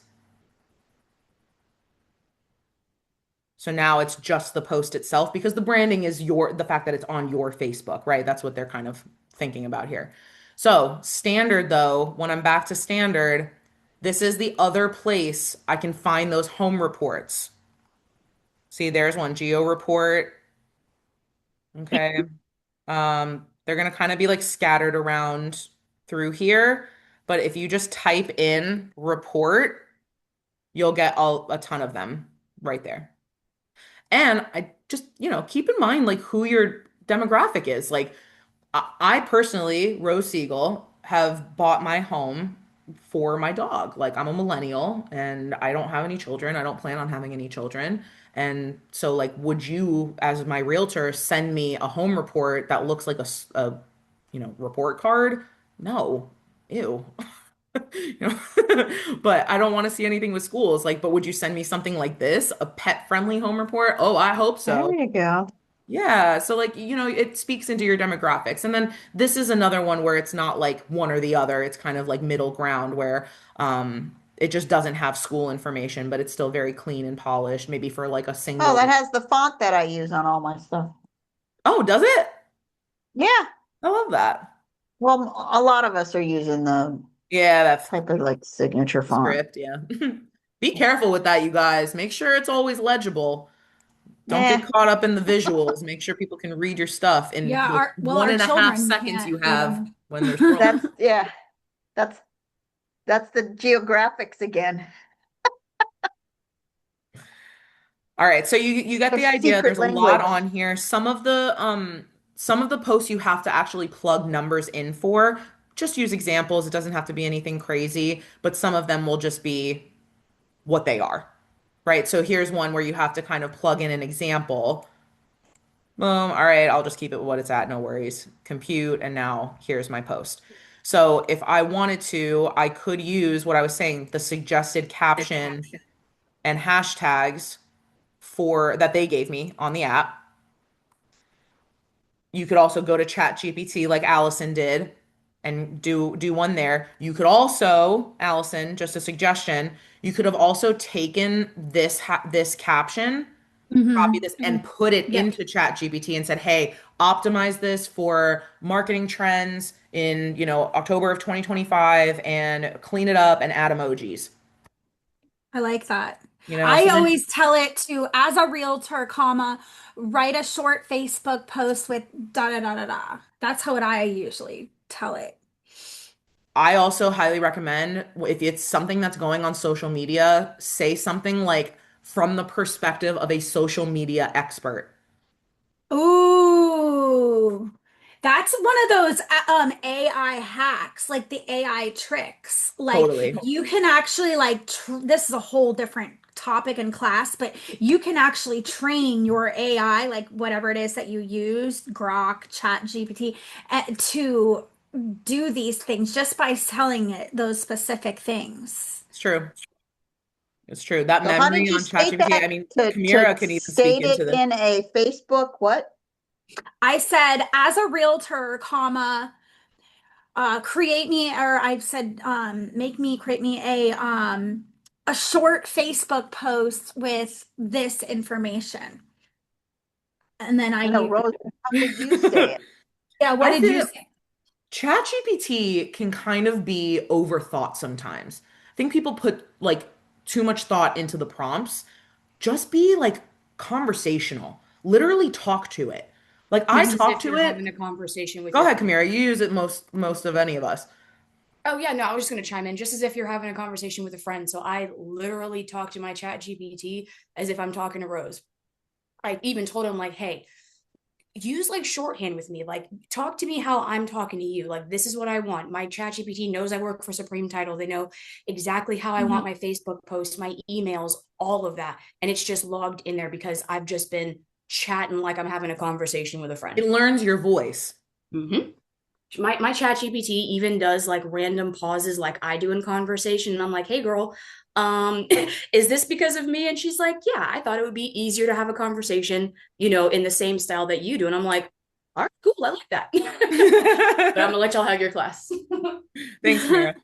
So now it's just the post itself because the branding is the fact that it's on your Facebook, right? That's what they're kind of thinking about here. So standard though, when I'm back to standard, this is the other place I can find those home reports. See, there's one geo report. Okay. They're gonna kind of be like scattered around through here, but if you just type in report, you'll get a ton of them right there. And I just, keep in mind like who your demographic is. Like I personally, Rose Siegel, have bought my home for my dog. Like I'm a millennial and I don't have any children. I don't plan on having any children. And so like would you as my realtor send me a home report that looks like a report card? No. Ew. You know? But I don't want to see anything with schools. Like, but would you send me something like this? A pet-friendly home report? Oh, I hope There so. you go. Yeah, so like, it speaks into your demographics. And then this is another one where it's not like one or the other. It's kind of like middle ground where It just doesn't have school information, but it's still very clean and polished, maybe for like a Oh, that single. has the font that I use on all my stuff. Oh, does it? Yeah. I love that. Well, a lot of us are using the Yeah, that's type of like signature font. script. Yeah. Be careful with that, you guys. Make sure it's always legible. Don't get Yeah. caught up in the visuals. Make sure people can read your stuff in Yeah, the one our and a half children seconds can't you have even. when they're scrolling. That's yeah. That's that's the geographics again. All right, so you get The the idea. secret There's a lot language. on here. Some of the posts you have to actually plug numbers in for. Just use examples. It doesn't have to be anything crazy, but some of them will just be what they are. Right? So here's one where you have to kind of plug in an example. Boom. All right, I'll just keep it what it's at. No worries. Compute, and now here's my post. So if I wanted to, I could use what I was saying, the suggested caption and hashtags for that they gave me on the app. You could also go to ChatGPT like Allison did and do one there. You could also, Allison, just a suggestion, you could have also taken this caption, copy Hmm. this and put it Yep. into ChatGPT and said, "Hey, optimize this for marketing trends in, October of 2025 and clean it up and add emojis." I like that. So I then always tell it to, as a realtor, comma, write a short Facebook post with da da da da da. That's how I usually tell it. I also highly recommend if it's something that's going on social media, say something like from the perspective of a social media expert. Ooh, that's one of those AI hacks, like the AI tricks. Like Totally. you can actually like tr this is a whole different topic in class, but you can actually train your AI, like whatever it is that you use, Grok, Chat GPT, to do these things just by telling it those specific things. It's true. It's true. That So how memory did you on state ChatGPT, that I mean, to Kamira can even speak state into it this. in a Facebook what? I said, as a realtor, comma, create me, or I said, create me a short Facebook post with this information. And then I No, use, Rose, how did you say it? yeah, what I did you feel say? ChatGPT can kind of be overthought sometimes. I think people put like too much thought into the prompts. Just be like conversational. Literally talk to it. Like I Just as talk if to you're having it. a conversation with Go your ahead, friend. Kamira. You use it most of any of us. Oh yeah, no, I was just gonna chime in, just as if you're having a conversation with a friend. So I literally talk to my chat GPT as if I'm talking to Rose. I even told him like, hey, use like shorthand with me. Like talk to me how I'm talking to you. Like this is what I want. My chat GPT knows I work for Supreme Title. They know exactly how I want Mhm. my Facebook posts, my emails, all of that. And it's just logged in there because I've just been chatting like I'm having a conversation with a friend. It learns your voice. Mm-hmm. My chat GPT even does like random pauses like I do in conversation. And I'm like, hey girl, is this because of me? And she's like, yeah, I thought it would be easier to have a conversation, in the same style that you do. And I'm like, all right, cool, I like that. But I'm gonna let y'all have your class. Thanks, Kamira.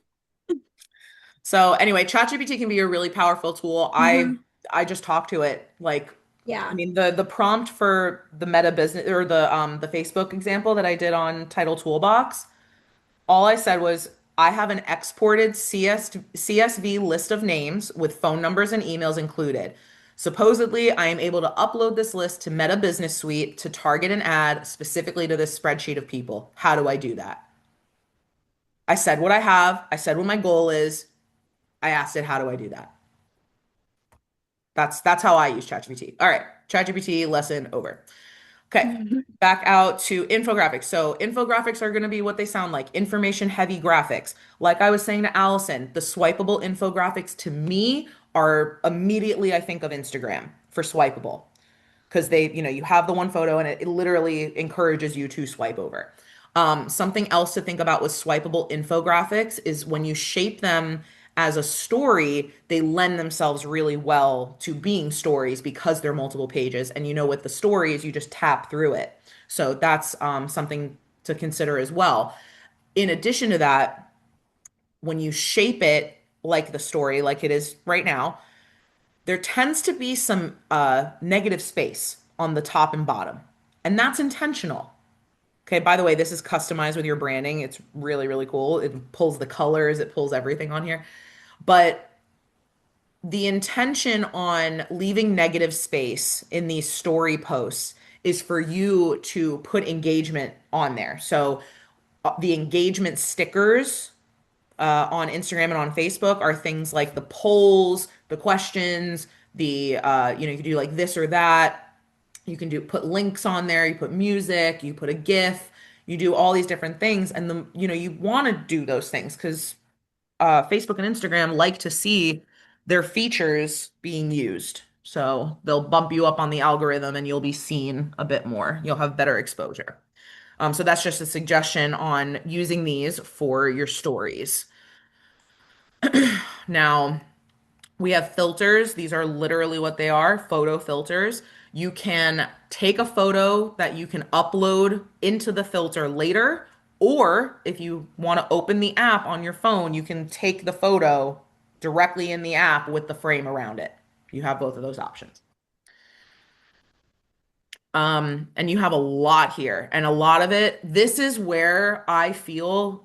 So anyway, ChatGPT can be a really powerful tool. I Mhm. I just talk to it. Like, I Yeah. mean, the prompt for the Meta business or the Facebook example that I did on Title Toolbox, all I said was I have an exported CSV list of names with phone numbers and emails included. Supposedly, I am able to upload this list to Meta Business Suite to target an ad specifically to this spreadsheet of people. How do I do that? I said what I have. I said what my goal is. I asked it, how do I do that? That's how I use ChatGPT. All right, ChatGPT lesson over. Okay, back out to infographics. So infographics are going to be what they sound like, information heavy graphics. Like I was saying to Allison, the swipeable infographics to me are immediately I think of Instagram for swipeable because you have the one photo and it literally encourages you to swipe over. Something else to think about with swipeable infographics is when you shape them as a story, they lend themselves really well to being stories because they're multiple pages. And with the stories, you just tap through it. So that's something to consider as well. In addition to that, when you shape it, like the story, like it is right now, there tends to be some negative space on the top and bottom. And that's intentional. Okay, by the way, this is customized with your branding. It's really, really cool. It pulls the colors, it pulls everything on here. But the intention on leaving negative space in these story posts is for you to put engagement on there. So the engagement stickers on Instagram and on Facebook are things like the polls, the questions, you can do like this or that. You can put links on there, you put music, you put a GIF, you do all these different things. And you want to do those things because Facebook and Instagram like to see their features being used. So they'll bump you up on the algorithm and you'll be seen a bit more. You'll have better exposure. So that's just a suggestion on using these for your stories. Now, we have filters. These are literally what they are, photo filters. You can take a photo that you can upload into the filter later, or if you want to open the app on your phone, you can take the photo directly in the app with the frame around it. You have both of those options. And you have a lot here, and a lot of it, this is where I feel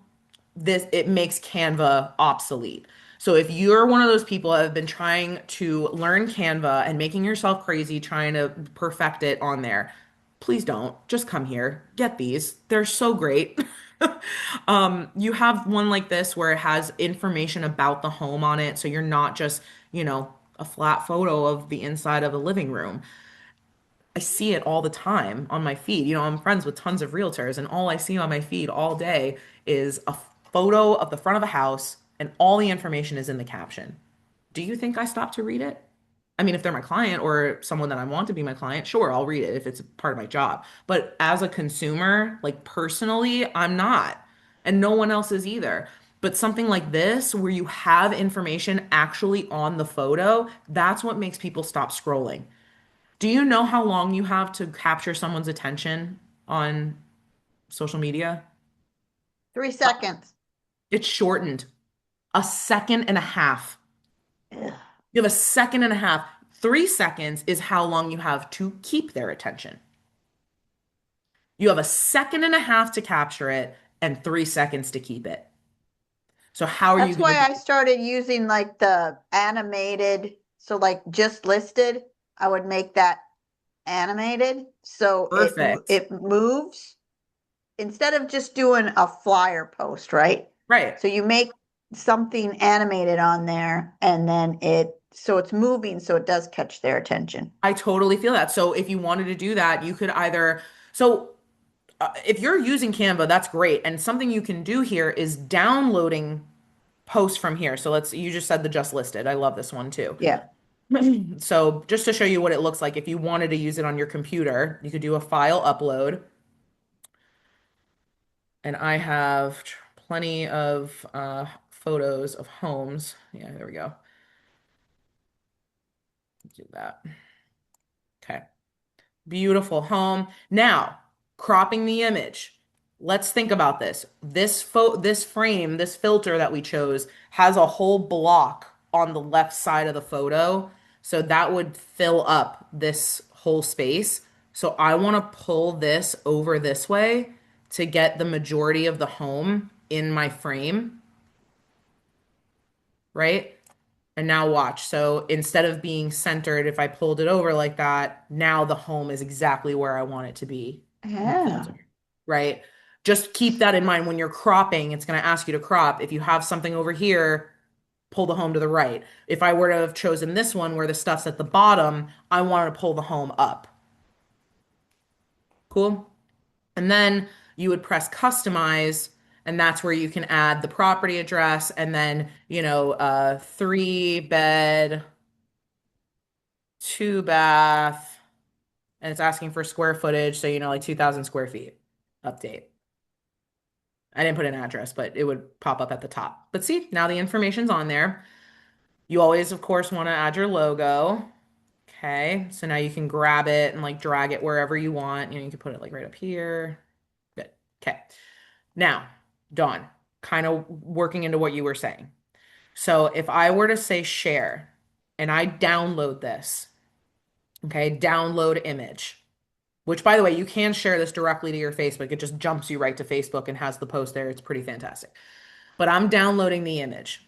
it makes Canva obsolete. So if you're one of those people that have been trying to learn Canva and making yourself crazy trying to perfect it on there, please don't. Just come here. Get these. They're so great. You have one like this where it has information about the home on it, so you're not just, a flat photo of the inside of a living room. I see it all the time on my feed. I'm friends with tons of realtors, and all I see on my feed all day is a photo of the front of a house, and all the information is in the caption. Do you think I stop to read it? I mean, if they're my client or someone that I want to be my client, sure, I'll read it if it's a part of my job. But as a consumer, like personally, I'm not. And no one else is either. But something like this, where you have information actually on the photo, that's what makes people stop scrolling. Do you know how long you have to capture someone's attention on social media? 3 seconds. It's shortened. A second and a half. Ugh. You have a second and a half. 3 seconds is how long you have to keep their attention. You have a second and a half to capture it and 3 seconds to keep it. So how are you That's going why to I started using like the animated, so like just listed, I would make that animated, so Perfect. it moves instead of just doing a flyer post, right? Right. So you make something animated on there and then it's moving, so it does catch their attention. I totally feel that. So if you wanted to do that, you could if you're using Canva, that's great. And something you can do here is downloading posts from here. So you just said the just listed. I love this one too. Yeah. So just to show you what it looks like, if you wanted to use it on your computer, you could do a file upload. And I have plenty of photos of homes. Yeah, there we go. Do that. Okay. Beautiful home. Now, cropping the image. Let's think about this. This frame, this filter that we chose has a whole block on the left side of the photo. So that would fill up this whole space. So I want to pull this over this way to get the majority of the home in my frame, right? And now watch. So instead of being centered, if I pulled it over like that, now the home is exactly where I want it to be. Yeah. Right? Just keep that in mind when you're cropping. It's going to ask you to crop. If you have something over here, pull the home to the right. If I were to have chosen this one where the stuff's at the bottom, I want to pull the home up. Cool? And then you would press customize, and that's where you can add the property address and then, 3 bed, 2 bath, and it's asking for square footage. So, like 2,000 square feet update. I didn't put an address, but it would pop up at the top. But see, now the information's on there. You always, of course, want to add your logo. Okay, so now you can grab it and like drag it wherever you want. You can put it like right up here. Good. Okay. Now, Dawn, kind of working into what you were saying. So if I were to say share and I download this, okay, download image, which by the way, you can share this directly to your Facebook. It just jumps you right to Facebook and has the post there. It's pretty fantastic. But I'm downloading the image.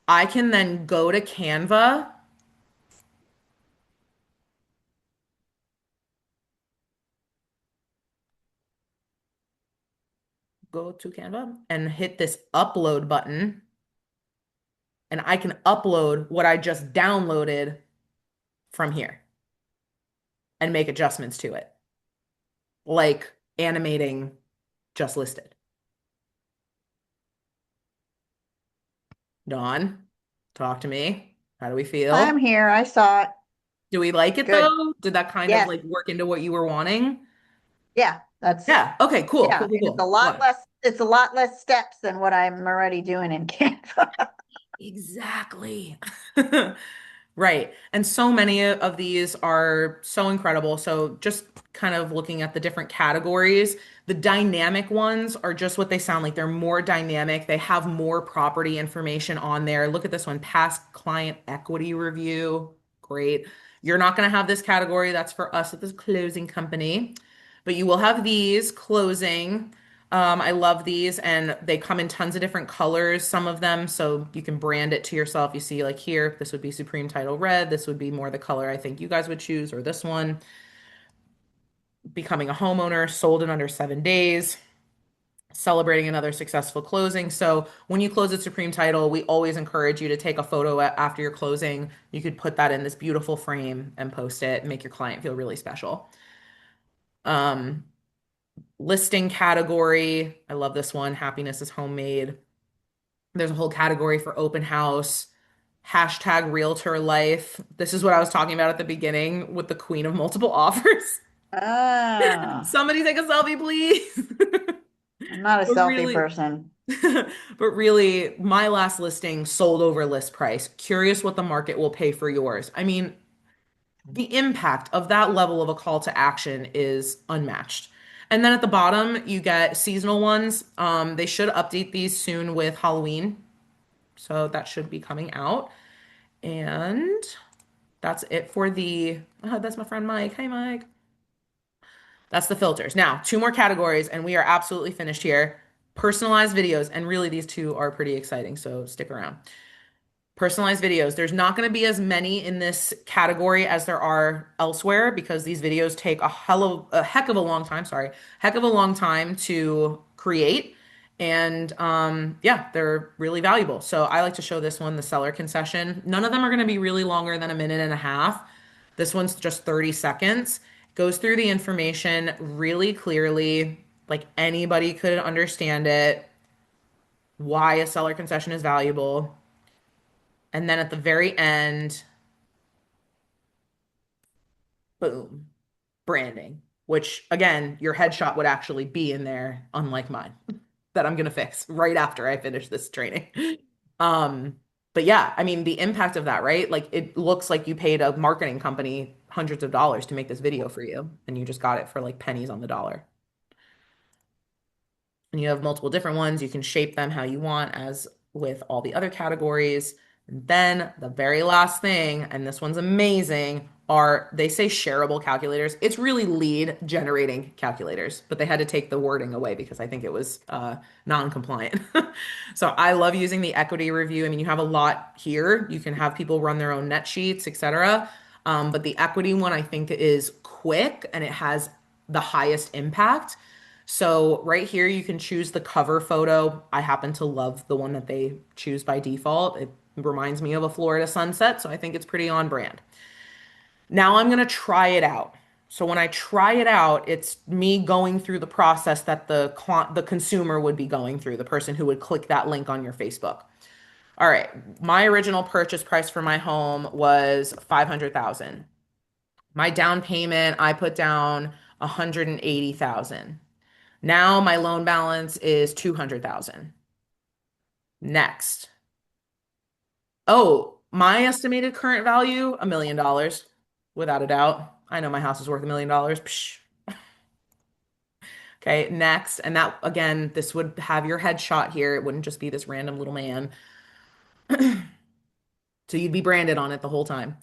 I can then go to Canva, go to Canva and hit this upload button. And I can upload what I just downloaded from here and make adjustments to it, like animating just listed. Dawn, talk to me. How do we I'm feel? here. I saw it. Do we like it Good. though? Did that kind of Yes. like work into what you were wanting? Yeah, that's Yeah. Okay, cool. yeah. Cool, I cool, mean, cool. Love. it's a lot less steps than what I'm already doing in Canva. Exactly. Right. And so many of these are so incredible. So just kind of looking at the different categories, the dynamic ones are just what they sound like. They're more dynamic. They have more property information on there. Look at this one, past client equity review. Great. You're not going to have this category. That's for us at this closing company. But you will have these closing. I love these, and they come in tons of different colors, some of them, so you can brand it to yourself. You see, like here, this would be Supreme Title Red. This would be more the color I think you guys would choose, or this one, becoming a homeowner, sold in under 7 days, celebrating another successful closing. So when you close a Supreme Title, we always encourage you to take a photo after your closing. You could put that in this beautiful frame and post it, and make your client feel really special. Um, Listing category. I love this one. Happiness is homemade. There's a whole category for open house, hashtag realtor life. This is what I was talking about at the beginning with the queen of multiple offers. Ah, Somebody take a selfie, please. I'm not a But selfie really, person. but really, my last listing sold over list price. Curious what the market will pay for yours. I mean, the impact of that level of a call to action is unmatched. And then at the bottom, you get seasonal ones. They should update these soon with Halloween. So that should be coming out. And that's it for that's my friend Mike. Hey, Mike. That's the filters. Now, two more categories, and we are absolutely finished here. Personalized videos. And really, these two are pretty exciting. So stick around. Personalized videos. There's not going to be as many in this category as there are elsewhere because these videos take a heck of a long time, sorry, heck of a long time to create. And yeah, they're really valuable. So I like to show this one, the seller concession. None of them are going to be really longer than a minute and a half. This one's just 30 seconds. Goes through the information really clearly, like anybody could understand it, why a seller concession is valuable. And then at the very end, boom, branding, which again, your headshot would actually be in there, unlike mine, that I'm gonna fix right after I finish this training. Um, but yeah, I mean, the impact of that, right? Like it looks like you paid a marketing company hundreds of dollars to make this video for you, and you just got it for like pennies on the dollar. And you have multiple different ones. You can shape them how you want, as with all the other categories. And then the very last thing, and this one's amazing, are they say shareable calculators. It's really lead generating calculators, but they had to take the wording away because I think it was non-compliant. So I love using the equity review. I mean, you have a lot here. You can have people run their own net sheets, etc. But the equity one I think is quick and it has the highest impact. So right here, you can choose the cover photo. I happen to love the one that they choose by default. It reminds me of a Florida sunset, so I think it's pretty on brand. Now I'm going to try it out. So when I try it out, it's me going through the process that the consumer would be going through, the person who would click that link on your Facebook. All right, my original purchase price for my home was 500,000. My down payment, I put down 180,000. Now my loan balance is 200,000. Next. Oh, my estimated current value, $1 million, without a doubt. I know my house is worth $1 million. Psh. Okay, next. And that, again, this would have your headshot here. It wouldn't just be this random little man. So you'd be branded on it the whole time.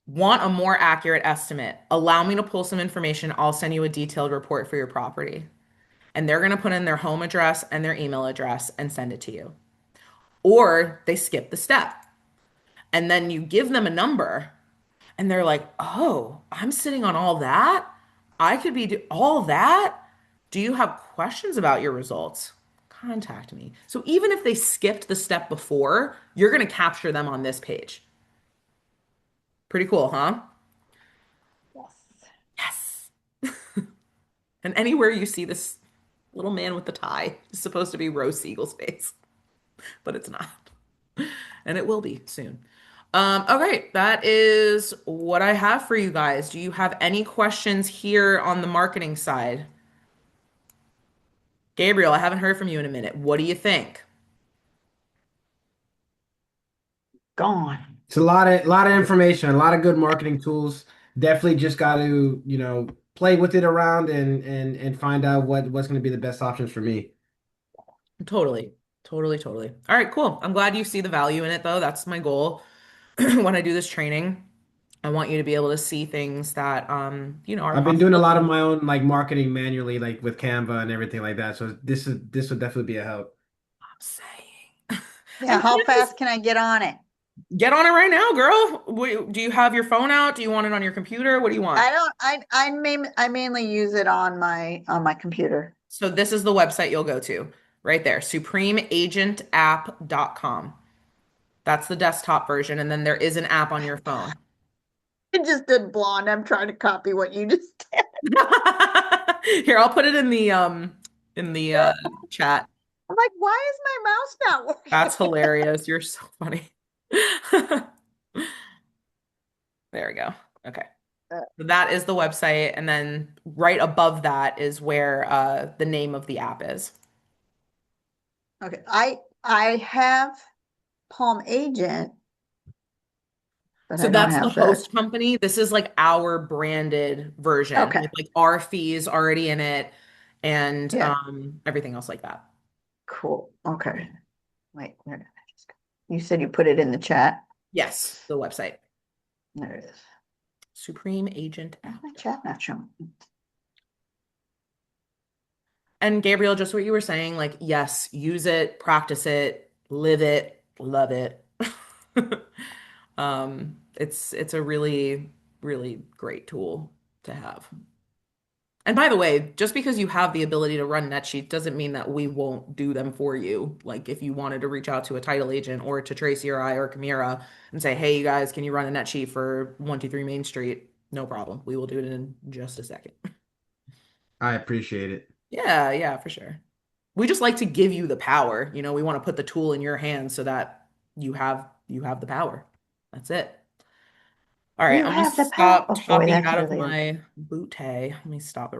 Want a more accurate estimate? Allow me to pull some information. I'll send you a detailed report for your property. And they're going to put in their home address and their email address and send it to you. Or they skip the step. And then you give them a number and they're like, oh, I'm sitting on all that? I could be all that? Do you have questions about your results? Contact me. So even if they skipped the step before, you're going to capture them on this page. Pretty cool, huh? Yes. Yes. And anywhere you see this little man with the tie is supposed to be Rose Siegel's face, but it's not. And it will be soon. Okay, that is what I have for you guys. Do you have any questions here on the marketing side? Gabriel, I haven't heard from you in a minute. What do you think? Gone. It's a lot of information, a lot of good marketing tools. Definitely just got to, play with it around and find out what's going to be the best options for me. Totally, totally, totally. All right, cool. I'm glad you see the value in it, though. That's my goal when I do this training. I want you to be able to see things that, are I've been doing a lot of possible. my own like marketing manually, like with Canva and everything like that. So this would definitely be a help. I'm saying. Yeah, And how guys, fast can I get on it? get on it right now, girl. Do you have your phone out? Do you want it on your computer? What do you want? I don't I mainly use it on my computer. So this is the website you'll go to right there, supremeagentapp.com. That's the desktop version, and then there is an app on your phone. It just did blonde. I'm trying to copy what you just did. Here, I'll put it in the chat. I'm like, why is my mouse not working? That's hilarious. You're so funny. There we go. Okay. So that is the website, and then right above that is where the name of the app is. Okay, I have Palm Agent, but So I don't that's the have the host company. This is like our branded version Okay. with like our fees already in it and Yeah. everything else like that. Cool. Okay. Wait, where did I just go? You said you put it in the chat. Yes, the website. There it is. Supreme Agent Why is App. my chat not showing? And Gabriel, just what you were saying, like, yes, use it, practice it, live it, love it. It's a really, really great tool to have. And by the way, just because you have the ability to run NetSheets doesn't mean that we won't do them for you. Like if you wanted to reach out to a title agent or to Tracy or I or Kamira and say, hey, you guys, can you run a NetSheet for 123 Main Street? No problem. We will do it in just a second. I appreciate it. Yeah, yeah, for sure. We just like to give you the power. We want to put the tool in your hands so that you have the power. That's it. All right, You I'm gonna have the power. stop Oh boy, talking that's out of really. my bootay. Let me stop it